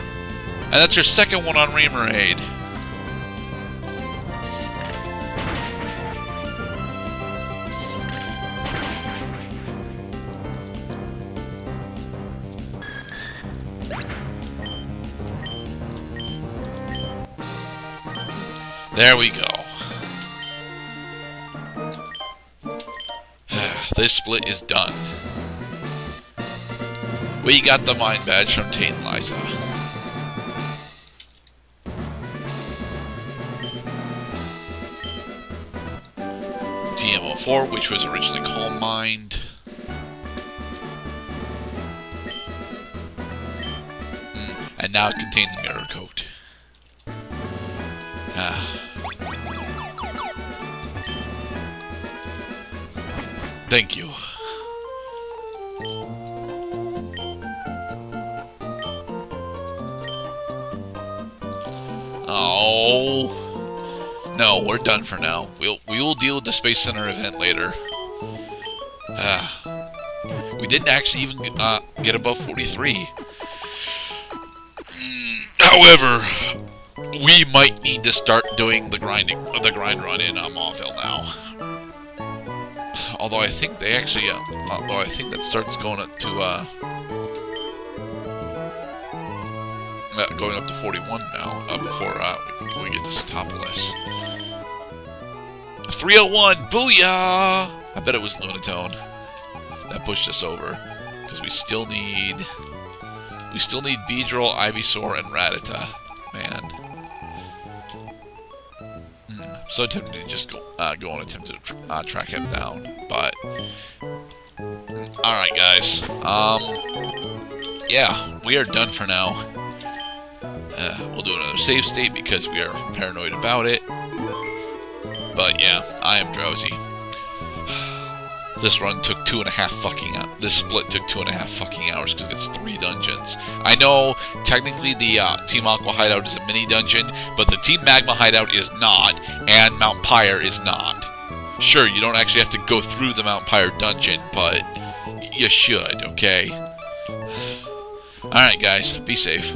And that's your second one on Remoraid. There we go. This split is done. We got the Mind Badge from Tate and Liza. TM04, which was originally called Mind. And now it contains Mirror Coat. Thank you. Oh no, we're done for now. We will deal with the Space Center event later. We didn't actually even get above 43. However, we might need to start doing the grind run in Mauville now. Although I think they actually, I think that starts going up to going up to 41 now. Before we get to Satopolis. 301, booyah! I bet it was Lunatone that pushed us over, because we still need Beedrill, Ivysaur, and Rattata. Man. So tempted to just go on and attempt to track him down, but alright guys, yeah, we are done for now. We'll do another save state because we are paranoid about it, but yeah, I am drowsy. This run took 2.5 fucking hours. This split took 2.5 fucking hours because it's 3 dungeons. I know technically the Team Aqua hideout is a mini dungeon, but the Team Magma hideout is not, and Mount Pyre is not. Sure, you don't actually have to go through the Mount Pyre dungeon, but you should, okay? Alright guys, be safe.